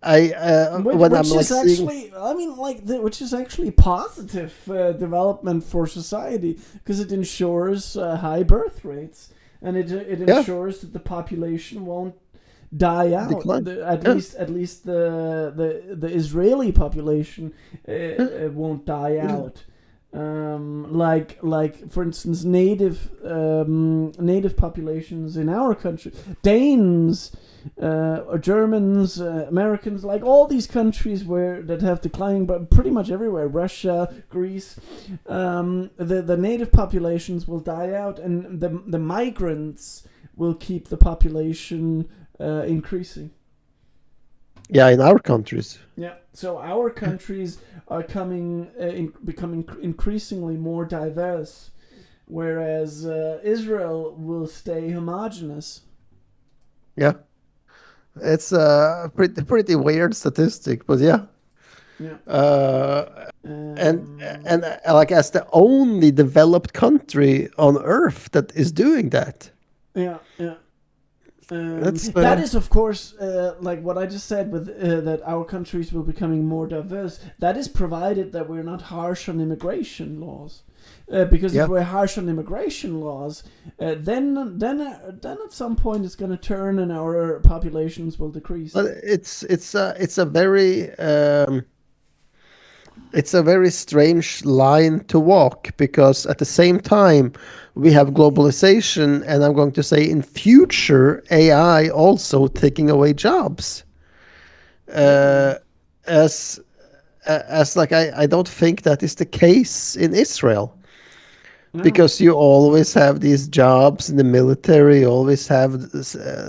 I'm like actually, I mean, like, which is actually positive development for society, because it ensures high birth rates, and it ensures that the population won't die out. At least the Israeli population won't die out. Like for instance, native populations in our country, Danes, or Germans, Americans, like all these countries that have declining, but pretty much everywhere, Russia, Greece, the native populations will die out, and the migrants will keep the population increasing. Yeah, in our countries. Yeah, so our countries are becoming increasingly more diverse, whereas Israel will stay homogenous. Yeah, it's a pretty weird statistic, but yeah. And like as the only developed country on Earth that is doing that. Yeah. That is, of course, like what I just said, with that our countries will becoming more diverse. That is provided that we're not harsh on immigration laws, because if we're harsh on immigration laws, then at some point it's going to turn and our populations will decrease. But it's a very strange line to walk, because at the same time we have globalization, and I'm going to say in future AI also taking away jobs. As like I don't think that is the case in Israel. No. Because you always have these jobs in the military, you always have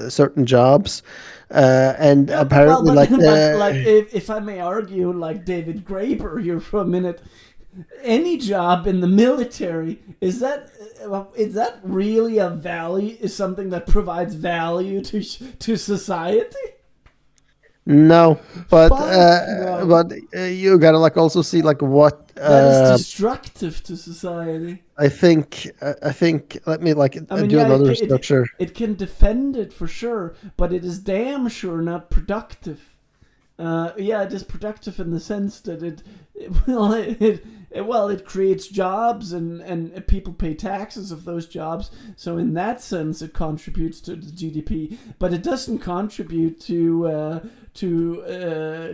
certain jobs. And apparently, if I may argue, like David Graeber here for a minute, any job in the military, is that really a value? Is something that provides value to society? No, but you gotta like also see like what that is destructive to society. I think. Let me do another structure. It can defend it for sure, but it is damn sure not productive. It is productive in the sense that well, it creates jobs and people pay taxes of those jobs. So in that sense, it contributes to the GDP, but it doesn't contribute to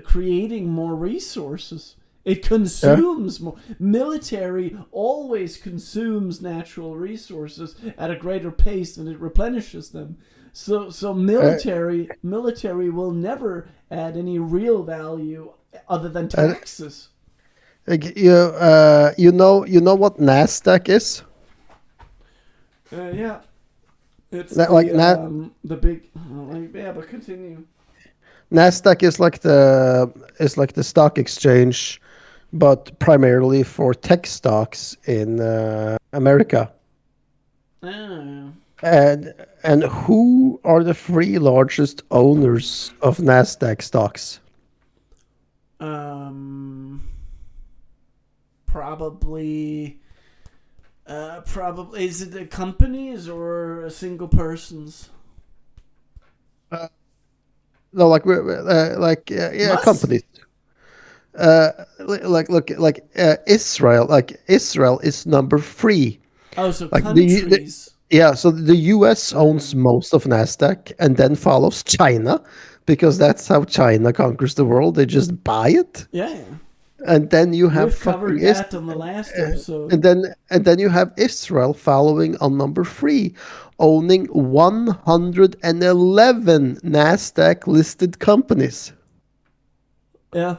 creating more resources. It consumes more. Military always consumes natural resources at a greater pace than it replenishes them. So military will never add any real value other than taxes. You know what Nasdaq is? Yeah, it's That, the big. Yeah, but continue. Nasdaq is like the stock exchange, but primarily for tech stocks in America. Oh. And who are the three largest owners of Nasdaq stocks? Probably is it the companies or single persons? No, companies. Israel. Like Israel is number 3. Oh, so Like countries. so the U.S. owns most of Nasdaq, and then follows China, because that's how China conquers the world. They just buy it. Yeah. And then you have We've covered that on the last episode. and then you have Israel following on number 3, owning 111 Nasdaq listed companies. Yeah.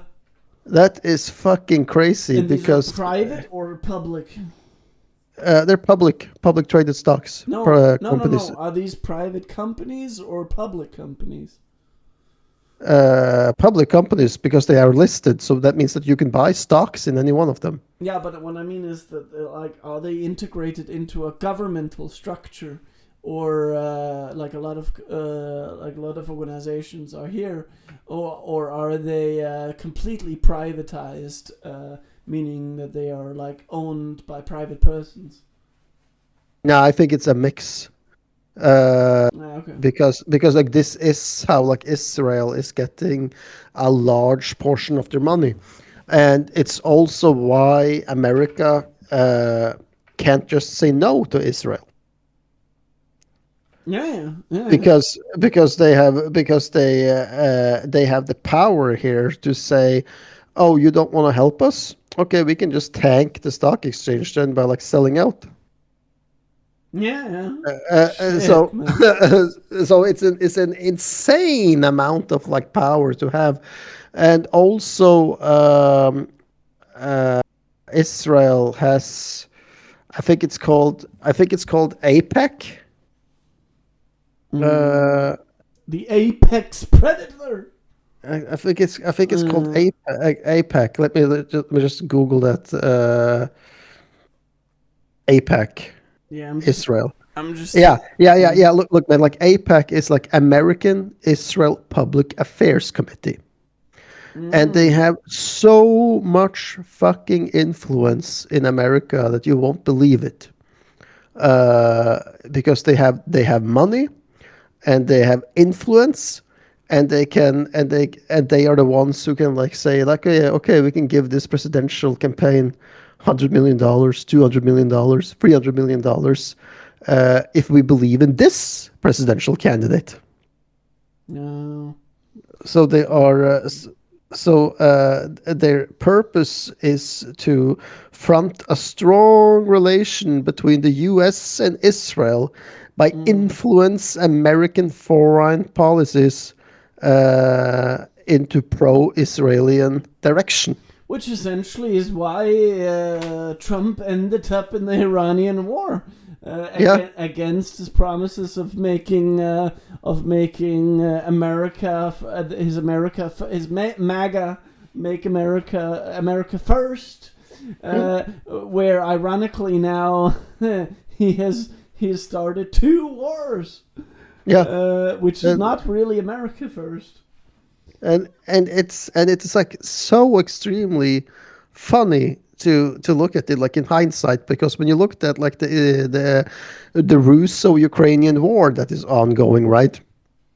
That is fucking crazy. And because these are private or public? They're public traded stocks. No. Companies. Are these private companies or public companies? Public companies, because they are listed, so that means that you can buy stocks in any one of them. Yeah, but what I mean is that are they integrated into a governmental structure, or like a lot of organizations are here, or are they completely privatized, meaning that they are like owned by private persons? No, I think it's a mix. Okay. Because like this is how like Israel is getting a large portion of their money, and it's also why America can't just say no to Israel. Yeah. Because they have the power here to say, oh, you don't want to help us? Okay, we can just tank the stock exchange then by like selling out. Yeah. So it's an insane amount of like power to have, and also Israel has, I think it's called APEC. The apex predator. I think it's called APEC. Let me just Google that. APEC. Yeah, Israel. Yeah. Look, man. Like APEC is like American Israel Public Affairs Committee, and they have so much fucking influence in America that you won't believe it. Because they have money, and they have influence, and they are the ones who can like say like, okay, we can give this presidential campaign $100 million, $200 million, $300 million, if we believe in this presidential candidate. No. So they are. Their purpose is to front a strong relation between the U.S. and Israel by influence American foreign policies into pro-Israeli direction. Which essentially is why Trump ended up in the Iranian war against his promises of making America his MAGA, make America first. Where ironically now he has started 2 wars. Which is not really America first. And it's like so extremely funny to look at it like in hindsight, because when you looked at like the Russo-Ukrainian war that is ongoing, right?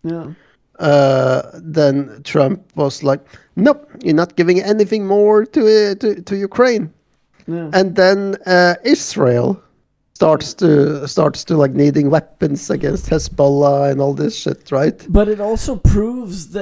Yeah. Then Trump was like, nope, you're not giving anything more to Ukraine. Yeah. And then Israel starts to like needing weapons against Hezbollah and all this shit, right? But it also proves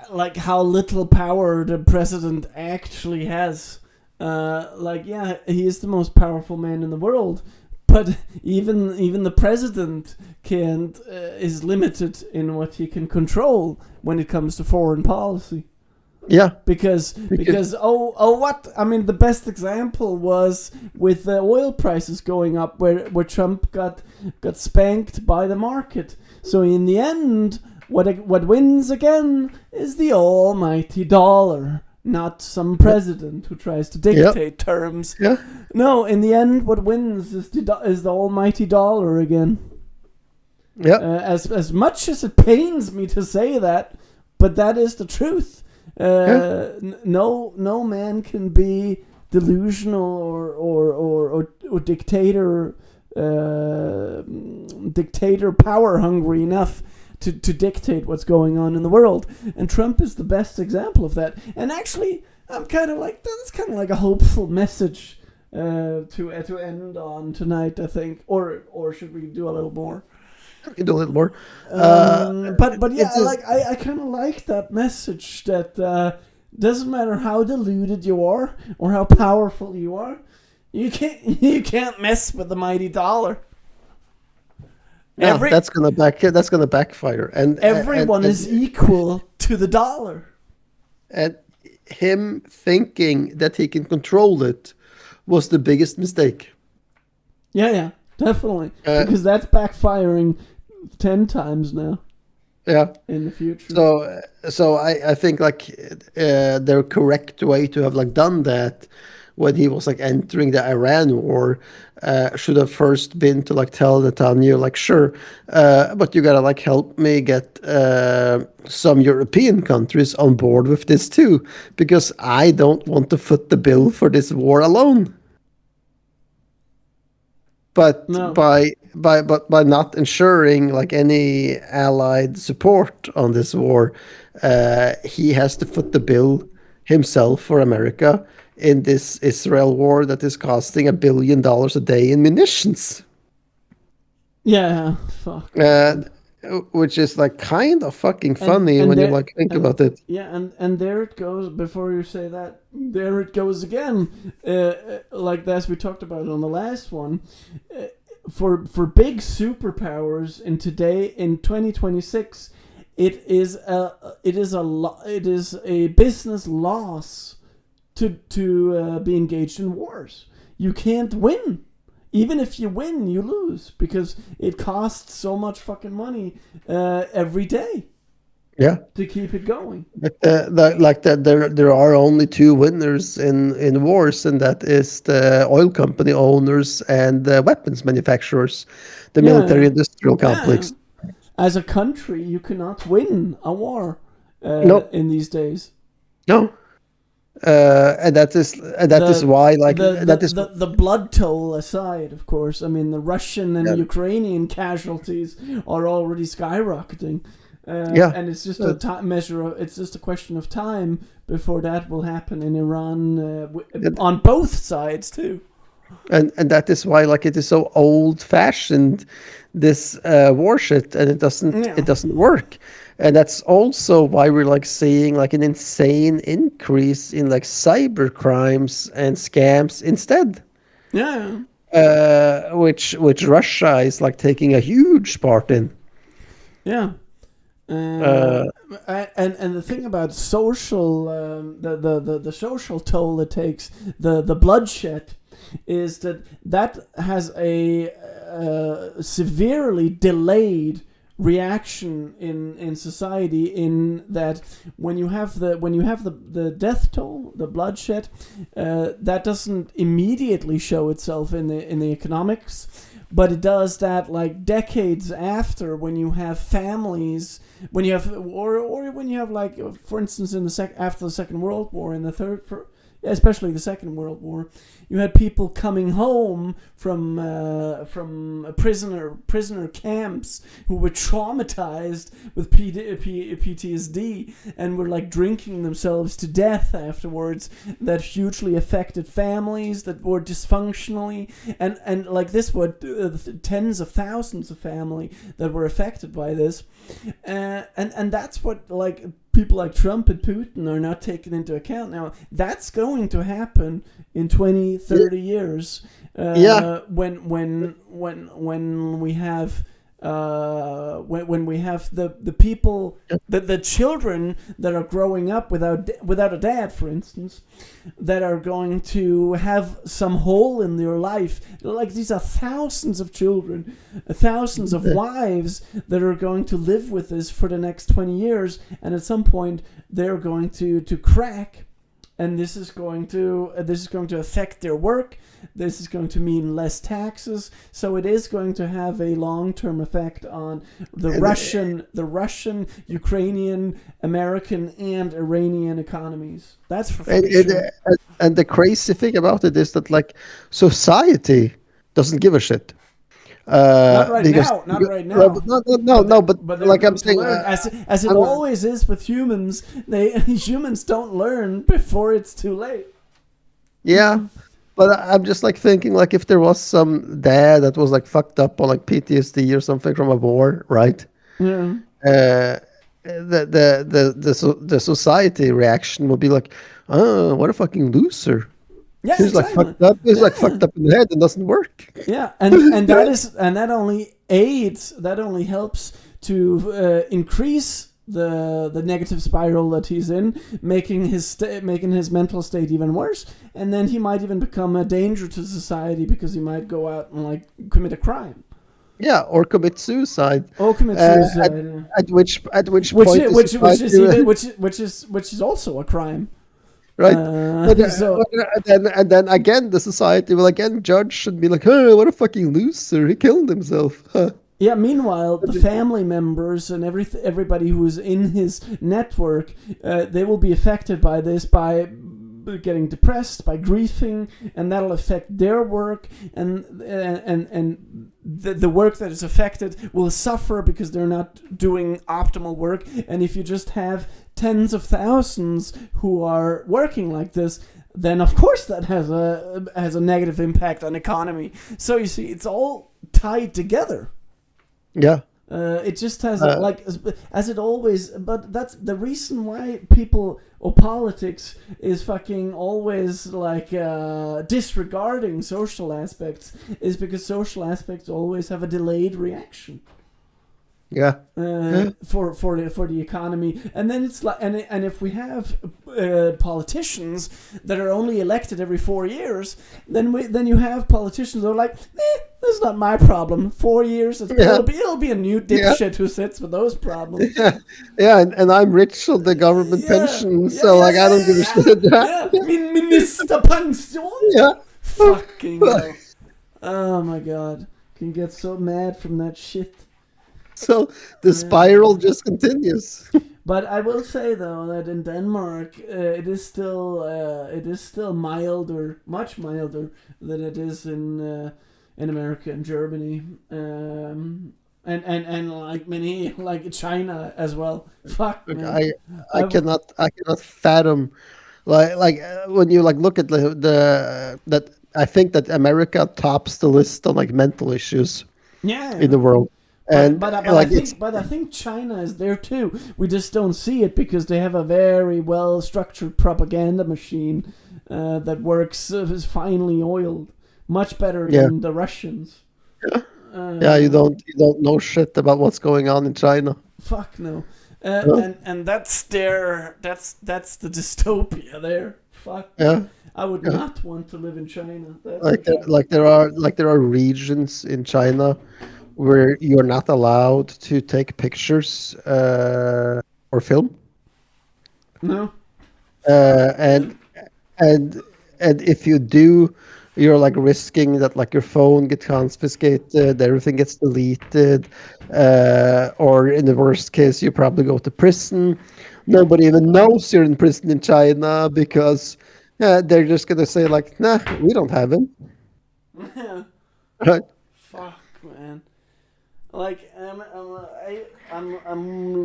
like how little power the president actually has. He is the most powerful man in the world, but even the president can't is limited in what he can control when it comes to foreign policy. Yeah, Because what I mean, the best example was with the oil prices going up, where Trump got spanked by the market. So in the end, what wins again is the almighty dollar, not some president who tries to dictate terms. Yeah. No, in the end, what wins is the almighty dollar again. Yeah. As much as it pains me to say that, but that is the truth. No man can be delusional or dictator power hungry enough to dictate what's going on in the world, and Trump is the best example of that. And actually, I'm kind of like, that's kind of like a hopeful message to end on tonight, I think, or should we do a little more? We can do a little more. But yeah, I kind of like that message that doesn't matter how deluded you are or how powerful you are, you can't mess with the mighty dollar. Yeah, that's gonna backfire, and everyone is equal to the dollar. And him thinking that he can control it was the biggest mistake. Yeah, definitely, because that's backfiring 10 times now. Yeah, in the future. So I think like the correct way to have like done that when he was like entering the Iran war should have first been to like tell Netanyahu like, sure, but you gotta like help me get some European countries on board with this too, because I don't want to foot the bill for this war alone. But no. by not ensuring like any allied support on this war, he has to foot the bill himself for America in this Israel war that is costing $1 billion a day in munitions. Yeah, fuck. Which is like kind of fucking funny when you like think about it. Yeah, and there it goes. Before you say that, there it goes again. Like as we talked about on the last one, for big superpowers in 2026, it is a business loss to be engaged in wars. You can't win. Even if you win, you lose, because it costs so much fucking money every day. Yeah, to keep it going. There are only two winners in wars, and that is the oil company owners and the weapons manufacturers, the military-industrial complex. As a country, you cannot win a war in these days. No. And that is why the blood toll aside, of course. I mean, the Russian and Ukrainian casualties are already skyrocketing. And it's just it's just a question of time before that will happen in Iran on both sides too. And that is why like it is so old-fashioned, this war shit, and it doesn't work. And that's also why we're like seeing like an insane increase in like cyber crimes and scams instead. Yeah. Which Russia is like taking a huge part in. Yeah. And the thing about social the social toll it takes, the bloodshed, is that has a severely delayed reaction in society, in that when you have the death toll, the bloodshed, that doesn't immediately show itself in the economics, but it does that like decades after, when you have families, or when you have like, for instance, after the Second World War, in the third, especially the Second World War, you had people coming home from prisoner camps who were traumatized with PTSD and were like drinking themselves to death afterwards. That hugely affected families that were dysfunctionally, and like this were tens of thousands of family that were affected by this, and that's what like people like Trump and Putin are not taking into account now. That's going to happen in 20, 30 years. When we have when we have the people, the children that are growing up without a dad, for instance, that are going to have some hole in their life. Like these are thousands of children, thousands of wives that are going to live with this for the next 20 years, and at some point they're going to crack. And this is going to affect their work. This is going to mean less taxes. So it is going to have a long-term effect on the Russian, Ukrainian, American, and Iranian economies. That's for sure. And the crazy thing about it is that like society doesn't give a shit. Not right now. No. But like I'm saying, as it always is with humans, humans don't learn before it's too late. Yeah, but I'm just like thinking, like if there was some dad that was like fucked up on like PTSD or something from a war, right? Yeah. The society reaction would be like, oh, what a fucking loser. Yeah, he's exactly. like fucked up. He's like fucked up in the head and doesn't work. Yeah, and that only helps to increase the negative spiral that he's in, making his mental state even worse, and then he might even become a danger to society because he might go out and like commit a crime. Yeah, or commit suicide. Or commit suicide. At which point which is also a crime. Right, and then again, the society will again judge and be like, "Oh, what a fucking loser! He killed himself." Huh. Yeah. Meanwhile, the family members and everybody who is in his network, they will be affected by this, by getting depressed, by grieving, and that'll affect their work, and the work that is affected will suffer because they're not doing optimal work. And if you just have tens of thousands who are working like this, then of course that has a negative impact on economy. So you see, it's all tied together. Yeah. It just has like as it always, but that's the reason why people or politics is fucking always like disregarding social aspects, is because social aspects always have a delayed reaction. Yeah. For the economy, and then it's like, and if we have politicians that are only elected every 4 years, then you have politicians that are like, that's not my problem. 4 years, it'll be a new dipshit who sits with those problems. Yeah, and I'm rich on the government pension, so like I don't give a shit. Minister pension. Yeah. Fucking hell. Oh my god, can get so mad from that shit. So the spiral just continues. But I will say though that in Denmark, it is still milder, much milder than it is in America and Germany, and like many, like China as well. Fuck, man. I cannot fathom, like when you like look at the that I think that America tops the list on like mental issues. Yeah. In the world. But I think China is there too. We just don't see it because they have a very well structured propaganda machine that works, is finely oiled, much better than the Russians. Yeah, you don't know shit about what's going on in China. Fuck no. And that's the dystopia there. Fuck. Yeah. I would not want to live in China. There are regions in China where you're not allowed to take pictures or film. No. And if you do, you're like risking that like your phone gets confiscated, everything gets deleted, or in the worst case, you probably go to prison. Nobody even knows you're in prison in China because they're just gonna say like, nah, we don't have him. Right? Fuck, man. Like, I'm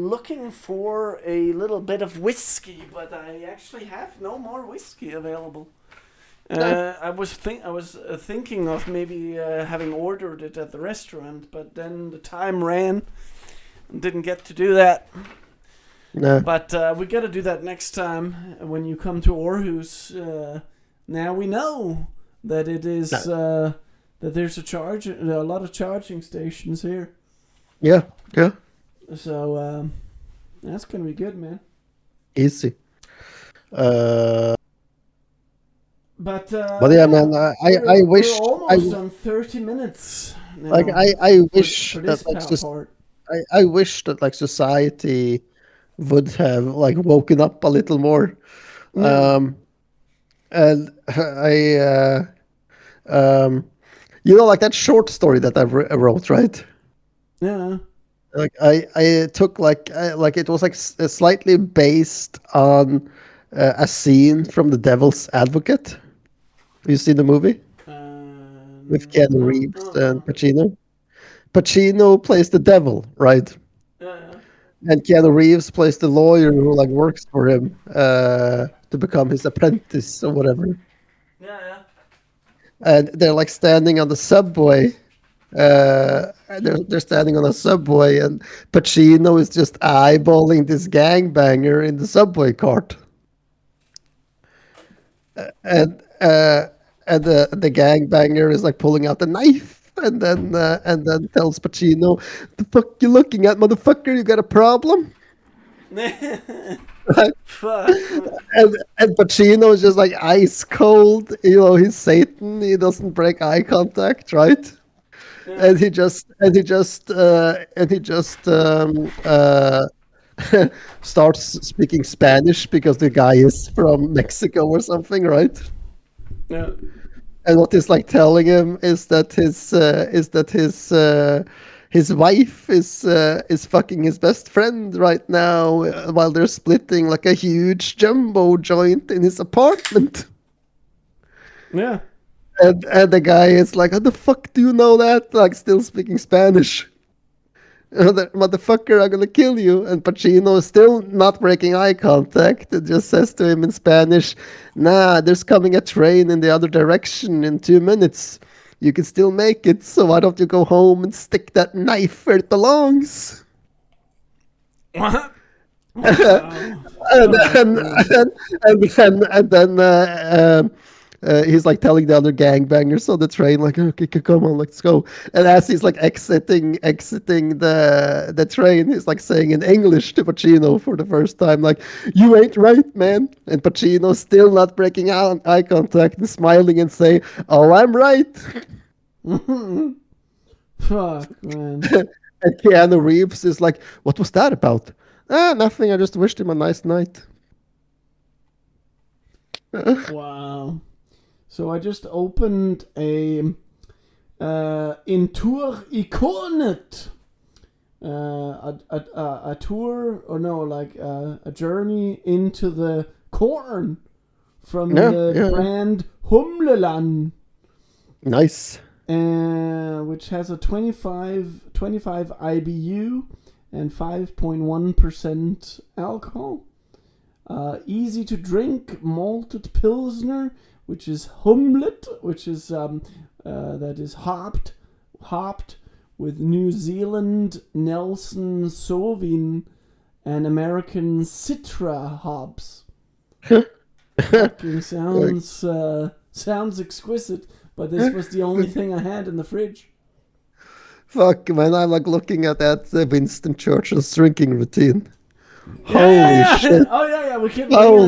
looking for a little bit of whiskey, but I actually have no more whiskey available. I was thinking of maybe having ordered it at the restaurant, but then the time ran and didn't get to do that. No. But we got to do that next time when you come to Aarhus. Now we know that it is that there's a lot of charging stations here. Yeah. So that's gonna be good, man. Easy. But yeah, man, I wish we're almost on 30 minutes. Now like I wish for this that like part. I wish that like society would have like woken up a little more. And you know, like that short story that I wrote, right? Yeah. Like I took like it was like slightly based on a scene from The Devil's Advocate. Have you seen the movie with Keanu Reeves and Pacino? Pacino plays the devil, right? And Keanu Reeves plays the lawyer who like works for him to become his apprentice or whatever. Yeah. And they're like standing on the subway. They're standing on a subway, and Pacino is just eyeballing this gangbanger in the subway cart. And the gangbanger is like pulling out the knife, and then tells Pacino, "The fuck you looking at, motherfucker? You got a problem?" Fuck. And Pacino is just like ice cold. You know, he's Satan. He doesn't break eye contact, right? Yeah. And he just starts speaking Spanish because the guy is from Mexico or something, right? Yeah. And what he's like telling him is that his wife is fucking his best friend right now while they're splitting like a huge jumbo joint in his apartment. Yeah. And the guy is like, how the fuck do you know that? Like, still speaking Spanish. Motherfucker, I'm gonna kill you. And Pacino is still not breaking eye contact. It just says to him in Spanish, nah, there's coming a train in the other direction in 2 minutes. You can still make it, so why don't you go home and stick that knife where it belongs? What? And then he's like telling the other gangbangers on the train, like, okay, come on, let's go. And as he's like exiting the train, he's like saying in English to Pacino for the first time, like, you ain't right, man. And Pacino still not breaking eye contact and smiling and say, oh, I'm right. Fuck, man. And Keanu Reeves is like, what was that about? Nothing, I just wished him a nice night. Wow. So I just opened a Intour Ikonet, a tour, or no, like a journey into the corn from the brand Humleland. Nice. Which has a 25 IBU and 5.1% alcohol. Easy to drink malted pilsner, which is Humlet, which is that is hopped with New Zealand Nelson Sauvin and American Citra hops. Fucking sounds exquisite, but this was the only thing I had in the fridge. Fuck, man, I'm like looking at that Winston Churchill's drinking routine. Holy shit. Oh yeah, we can go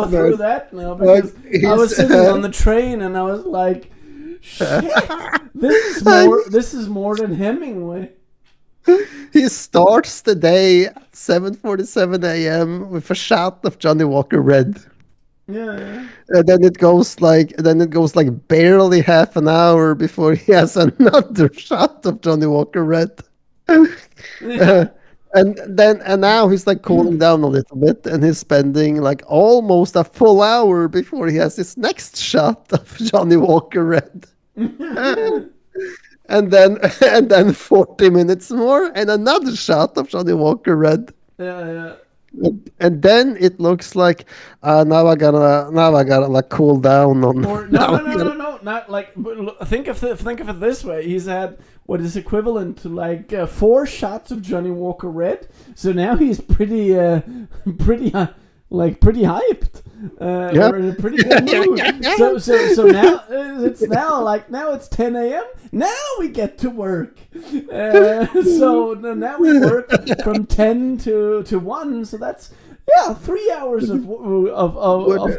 through that now, because I was sitting on the train and I was like, shit, this is more than Hemingway. He starts the day at 7:47 a.m. with a shot of Johnny Walker Red. Yeah. And then it goes like barely half an hour before he has another shot of Johnny Walker Red. And now he's like cooling down a little bit, and he's spending like almost a full hour before he has his next shot of Johnny Walker Red. And then 40 minutes more and another shot of Johnny Walker Red. Yeah. And then it looks like now I gotta like cool down on. Or no, not like. Think of it this way: he's had what is equivalent to like 4 shots of Johnny Walker Red. So now he's pretty hyped. We're in a pretty good mood. So now it's 10 a.m. Now we get to work. So now we work from 10 to 1. So that's 3 hours of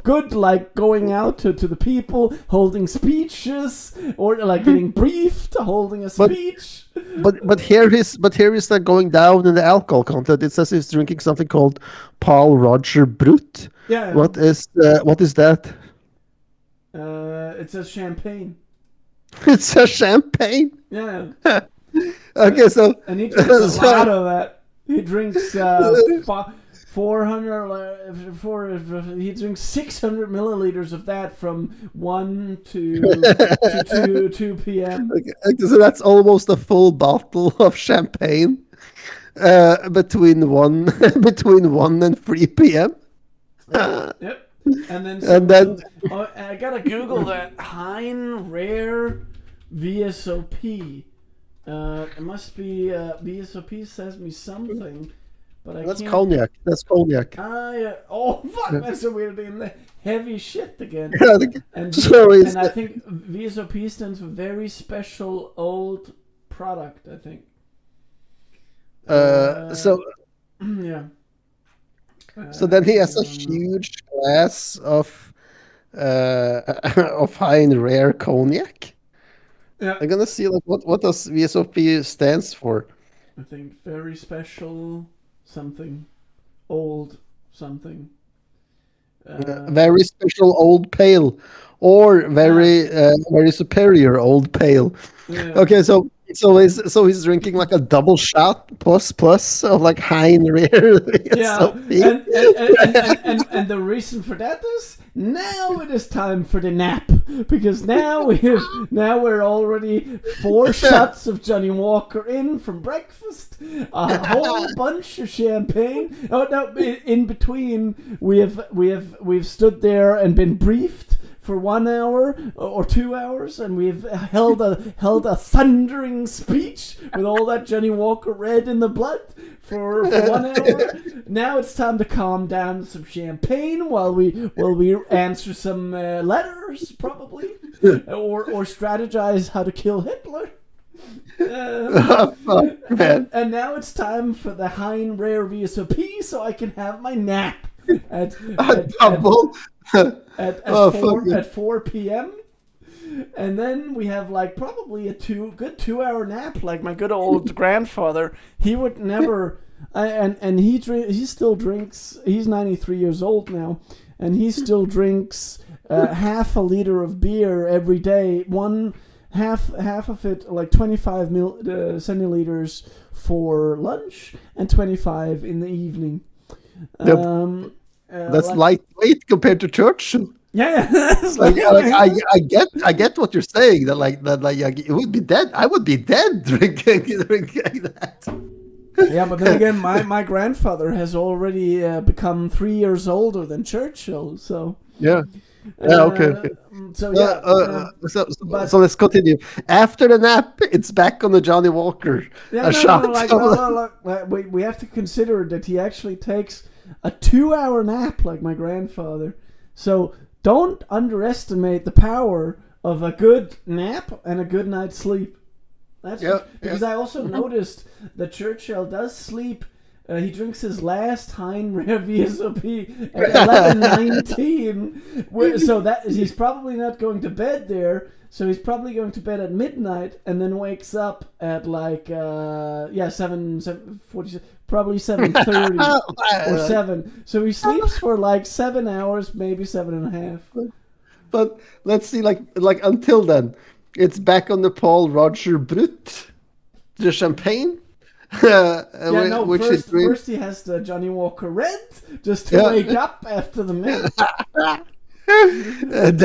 good, like going out to the people, holding speeches, or like getting briefed, holding a speech. But here he's like going down in the alcohol content. It says he's drinking something called Paul Roger Brut. Yeah. What is that? It says champagne. It's a champagne. Yeah. Okay, so and he drinks a lot of that. He drinks 400. He drinks 600 milliliters of that from 1 to 2 p.m. Okay, so that's almost a full bottle of champagne between 1 and 3 p.m. Yep. And then I gotta Google that Hein Rare VSOP. It must be VSOP says me something, but that's cognac. That's cognac. Yeah. Oh fuck! That's a weird thing. The heavy shit again. And I think VSOP stands for very special old product. I think. Yeah. So then he has a huge glass of Hein Rare cognac. Yeah. I'm gonna see like what does VSOP stands for. I think very special something, old something. Very special old pale, or very superior old pale. Yeah. Okay, so he's drinking like a double shot plus of like Hein Rare. And the reason for that is now it is time for the nap, because now we're already 4 shots of Johnny Walker in from breakfast, a whole bunch of champagne. Oh no! In between, we've stood there and been briefed for 1 hour or 2 hours, and we've held a thundering speech with all that Johnny Walker Red in the blood for 1 hour. Now it's time to calm down with some champagne while we answer some letters, probably, or strategize how to kill Hitler. And now it's time for the Hein Rare VSOP, so I can have my nap at 4 p.m. And then we have like probably a good 2 hour nap, like my good old grandfather. He would never, and he still drinks. He's 93 years old now, and he still drinks half a liter of beer every day. Half of it, like 25 centiliters for lunch, and 25 in the evening. That's lightweight compared to Churchill. Yeah. I get what you're saying. That it would be dead. I would be dead drinking that. Yeah, but then again, my grandfather has already become 3 years older than Churchill. So yeah. Yeah. Okay. So yeah. So let's continue. After the nap, it's back on the Johnny Walker. Yeah. We have to consider that he actually takes a 2 hour nap like my grandfather. So don't underestimate the power of a good nap and a good night's sleep. Because I also noticed that Churchill does sleep. He drinks his last Hein Rare VSOP at 11:19. So that he's probably not going to bed there. So he's probably going to bed at midnight and then wakes up at like 7:40, probably 7:30 or 7. So he sleeps for like 7 hours, maybe 7.5. But let's see, like until then, it's back on the Paul Roger Brut, the champagne, Yeah, no. which he drinks. First he has the Johnny Walker Red just to Yeah. wake up after the meal. And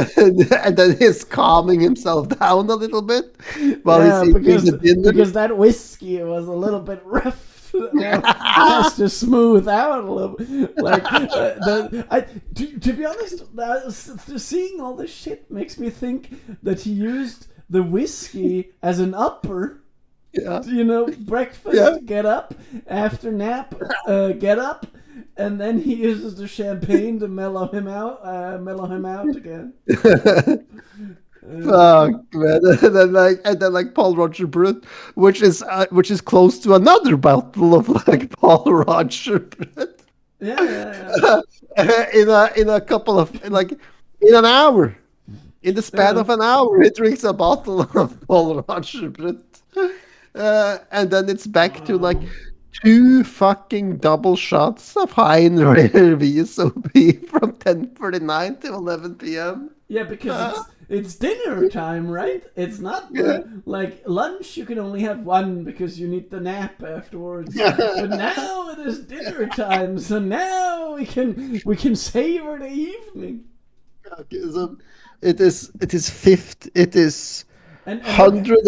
then he's calming himself down a little bit while he's eating the dinner. Because that whiskey was a little bit rough. Now has to smooth out a little. Like, to be honest, seeing all this shit makes me think that he used the whiskey as an upper. Yeah. You know, breakfast, get up. After nap, get up. And then he uses the champagne to mellow him out again. Fuck, man. And then like Paul Roger Brut, which is close to another bottle of like Paul Roger Brut. Yeah. In a couple of like in an hour. In the span of an hour, he drinks a bottle of Paul Roger Brut. And then it's back to like 2 fucking double shots of Heinrich VSOP from 10:49 to 11 p.m. Yeah, because it's dinner time, right? It's not like lunch. You can only have one because you need the nap afterwards. But now it is dinner time, so now we can savor the evening. Okay, so it is 50. It is and 100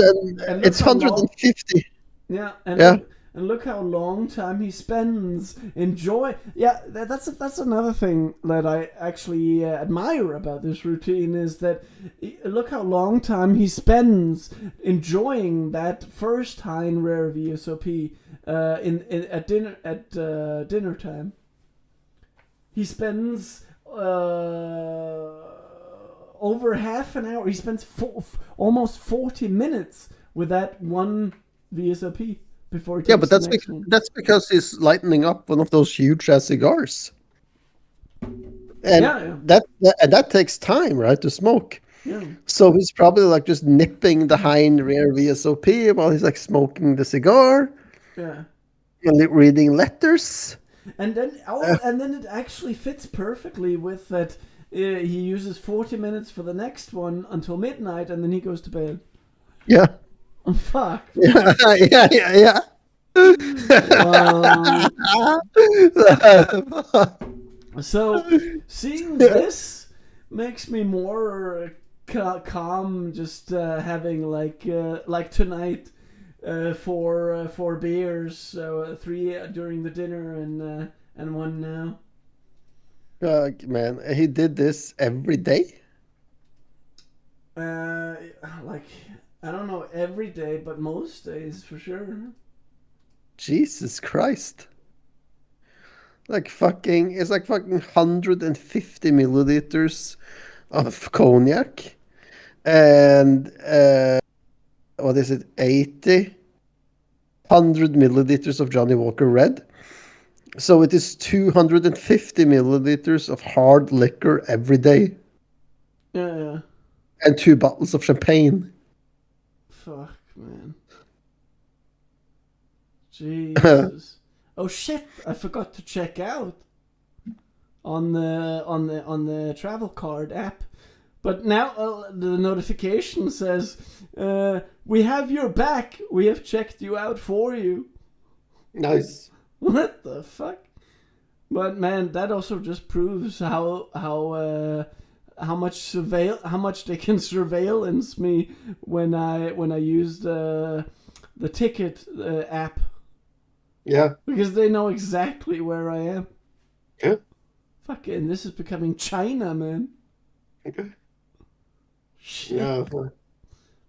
and it's 150. Yeah, Yeah. And look how long time he spends enjoy. Yeah, that's another thing that I actually admire about this routine is that look how long time he spends enjoying that first Hein Rare VSOP at dinner time. He spends over half an hour. He spends almost 40 minutes with that one VSOP. Yeah, but that's because he's lightening up one of those huge ass cigars, and that takes time, right, to smoke. Yeah. So he's probably like just nipping the Hein Rare VSOP while he's like smoking the cigar. Yeah. And reading letters. And then it actually fits perfectly with that. He uses 40 minutes for the next one until midnight, and then he goes to bed. Yeah. Oh, fuck. Yeah. So seeing this makes me more calm. Just having like tonight, 4 beers, so 3 during the dinner and 1 now. Man, he did this every day. Like, I don't know every day, but most days for sure. Jesus Christ. It's like fucking 150 milliliters of cognac. And, what is it, 100 milliliters of Johnny Walker Red. So it is 250 milliliters of hard liquor every day. Yeah. And 2 bottles of champagne. Fuck, man. Jesus. Oh shit! I forgot to check out on the travel card app, but now the notification says, "We have your back. We have checked you out for you." Nice. What the fuck? But man, that also just proves how much they can surveillance me when I use the ticket app. Yeah. Because they know exactly where I am. Yeah. Fucking, this is becoming China, man. Okay. Shit. Yeah.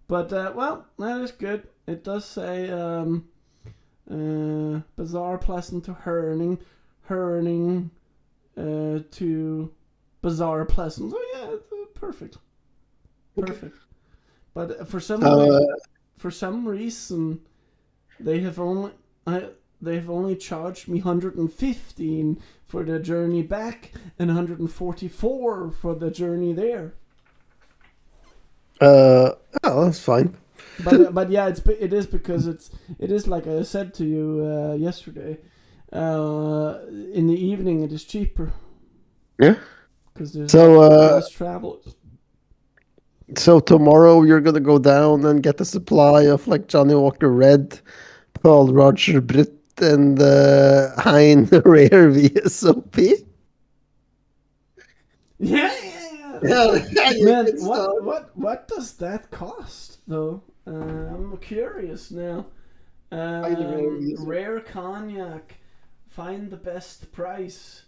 But well, that is good. It does say Bazaar Pleasant to Herning to Bazaar Pleasant. Oh yeah, perfect. But for some reason, they have only charged me 115 for the journey back and 144 for the journey there. Oh, that's fine. But yeah, it is because it is like I said to you yesterday. In the evening, it is cheaper. Yeah. Because there's less travel. So tomorrow you're gonna go down and get a supply of like Johnny Walker Red, Paul Roger Britt and Hein Rare VSOP. Yeah. You Man, can start. what does that cost though? I'm curious now. Rare cognac. Find the best price.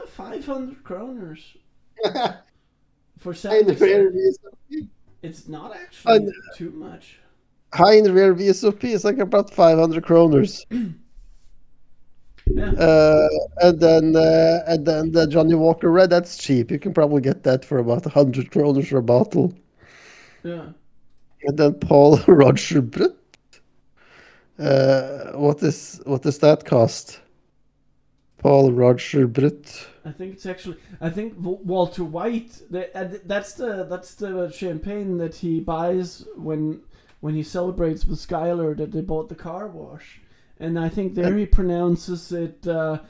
500 kroners. For Hein Rare 7. VSOP. It's not actually too much. Hein Rare VSOP is like about 500 kroners. Yeah. And then the Johnny Walker Red, that's cheap. You can probably get that for about 100 kroners for a bottle. Yeah. And then Paul Roger Britt. What does that cost? Paul Roger Britt. I think it's actually. I think Walter White. That's the champagne that he buys when he celebrates with Skylar that they bought the car wash, and I think there he pronounces it Paul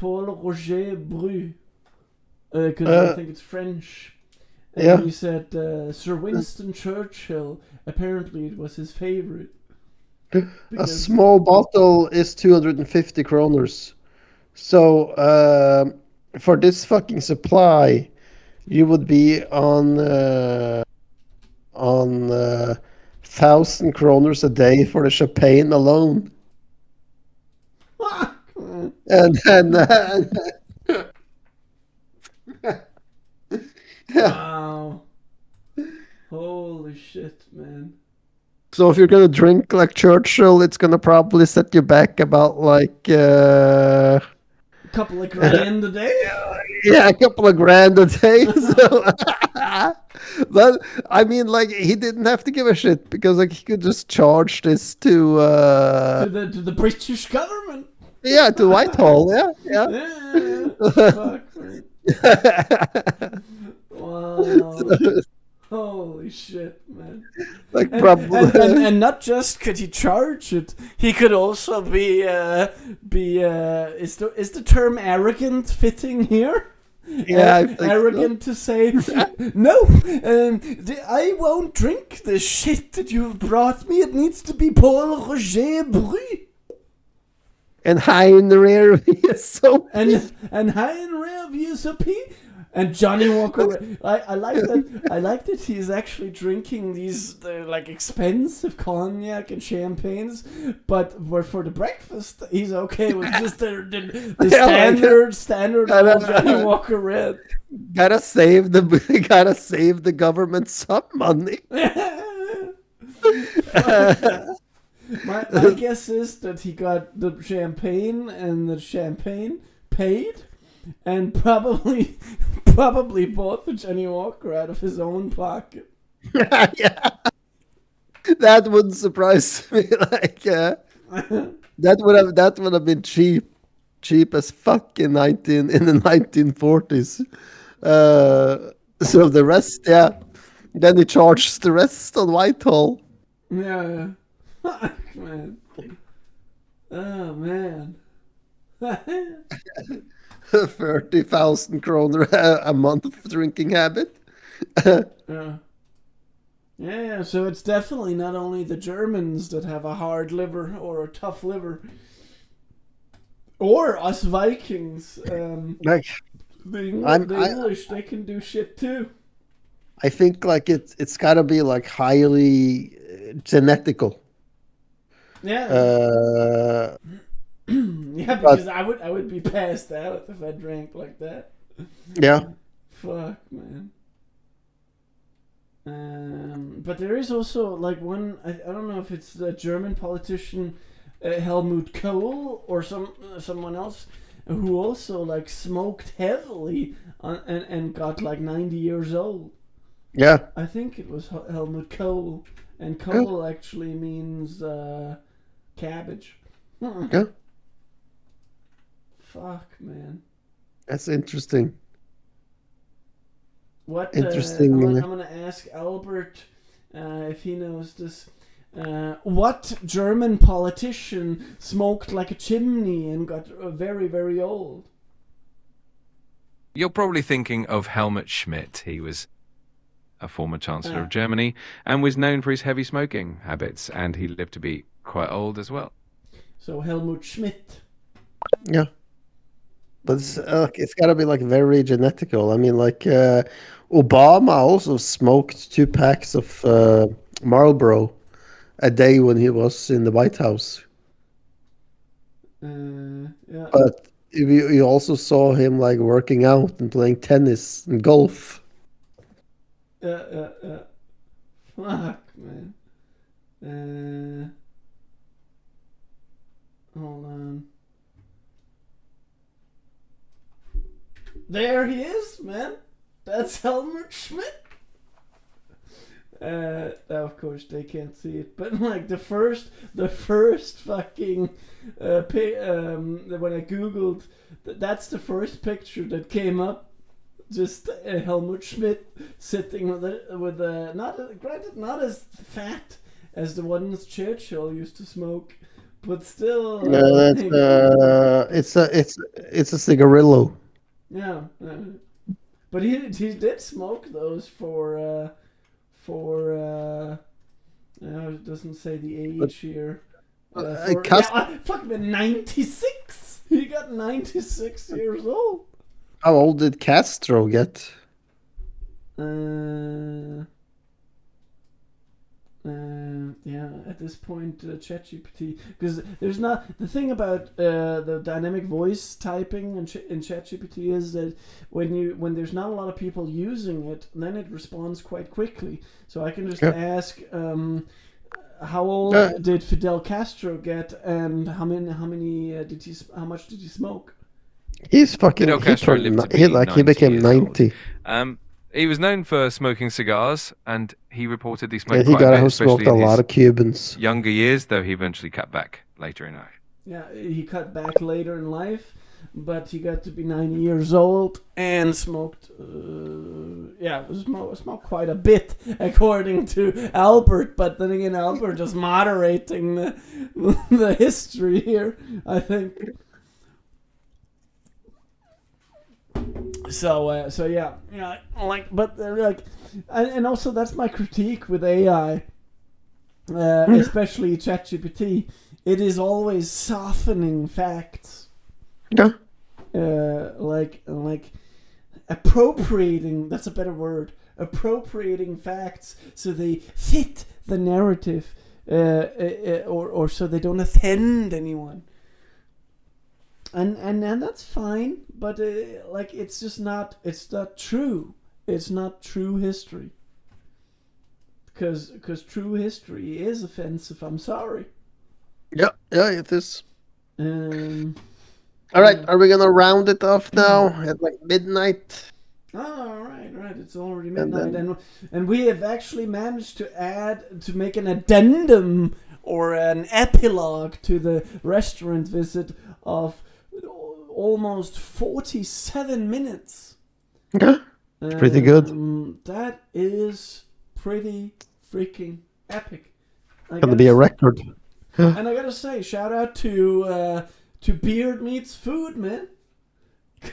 Roger Bru, because I think it's French. And Yeah. he said Sir Winston Churchill. Apparently, it was his favorite. A small bottle is 250 kroners. So for this fucking supply, you would be on 1,000 kroners a day for the champagne alone. And Wow. Holy shit, man. so if you're gonna drink like Churchill, it's gonna probably set you back about like A couple of grand a day? a couple of grand a day. So, but I mean, like he didn't have to give a shit because like he could just charge this to To the British government. to Whitehall. Yeah. Yeah. Fuck, man. Wow. Holy shit, man. Like probably. And not just could he charge it, he could also be is the term arrogant fitting here? Yeah, I think arrogant to say no. I won't drink the shit that you've brought me. It needs to be Paul Roger Bru. And Hein Rare VSOP. And Hein Rare VSOP. And Johnny Walker, I like that. I like that he's actually drinking these like expensive cognac and champagnes, but for the breakfast, he's okay with just the standard old Johnny Walker Red. Gotta save the government some money. My guess is that he got the champagne and the champagne paid, and probably bought the Johnny Walker out of his own pocket. Yeah, that wouldn't surprise me. Like, that would have been cheap as fuck in the 1940s. So the rest, then he charged the rest on Whitehall. Yeah. Fuck, man. Oh, man. 30,000 kroner a month drinking habit. Yeah, so it's definitely not only the Germans that have a hard liver or a tough liver, or us Vikings. Like, The English, they can do shit too. I think like it's gotta be like highly genetical. Yeah. Yeah, because I would be passed out if I drank like that. Yeah. Fuck, man. But there is also like one. I don't know if it's the German politician Helmut Kohl or someone else who also like smoked heavily and got like 90 years old. Yeah. I think it was Helmut Kohl, and Kohl actually means cabbage. Yeah. Fuck, man. That's interesting. What? Interesting. I'm gonna ask Albert if he knows this. What German politician smoked like a chimney and got very, very old? You're probably thinking of Helmut Schmidt. He was a former Chancellor of Germany, and was known for his heavy smoking habits, and he lived to be quite old as well. So Helmut Schmidt. Yeah. But it's got to be like very genetical. I mean, like Obama also smoked 2 packs of Marlboro a day when he was in the White House. Yeah. But you also saw him like working out and playing tennis and golf. Yeah. Fuck, man. Hold on. There he is, man. That's Helmut Schmidt. Of course they can't see it, but like the first fucking when I googled, that's the first picture that came up. Just Helmut Schmidt sitting with not as fat as the ones Churchill used to smoke, but still. It's a cigarillo. Yeah, but he did smoke those for it doesn't say the age here. Fuck, 96. He got 96 years old. How old did Castro get? Yeah, at this point, ChatGPT, because there's not the thing about the dynamic voice typing in ChatGPT is that when there's not a lot of people using it, then it responds quite quickly. So I can just ask, how old did Fidel Castro get, and how much did he smoke? He's fucking. Fidel Castro lived to be he became 90. He was known for smoking cigars, and he reportedly smoked he quite a bit, smoked especially a lot of Cubans. Younger years, though he eventually cut back later in life. Yeah, he cut back later in life, but he got to be 90 years old and smoked. Smoked quite a bit, according to Albert. But then again, Albert just moderating the history here, I think. So yeah, and also that's my critique with AI, especially ChatGPT. It is always softening facts. Yeah. Like appropriating. That's a better word. Appropriating facts so they fit the narrative, or so they don't offend anyone. And that's fine, but it's just not. It's not true. It's not true history. Because true history is offensive. I'm sorry. Yeah, it is. All right, are we gonna round it off now at like midnight? Oh, right. It's already midnight, and we have actually managed to make an addendum or an epilogue to the restaurant visit of almost 47 minutes. Okay. It's pretty good. That is pretty freaking epic. Gonna be a record. And I gotta say, shout out to Beard Meats Food, man.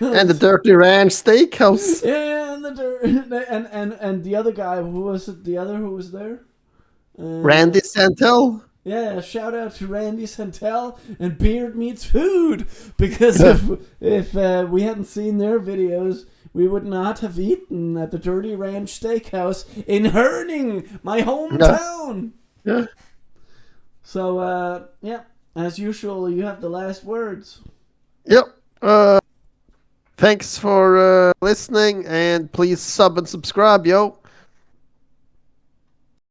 And the Dirty Ranch Steakhouse. Yeah, and the other guy, who was it? The other who was there? Randy Santel. Yeah, shout out to Randy Santel and Beard Meats Food, because if we hadn't seen their videos, we would not have eaten at the Dirty Ranch Steakhouse in Herning, my hometown. Yeah. So, as usual, you have the last words. Yep. Thanks for listening, and please sub and subscribe, yo.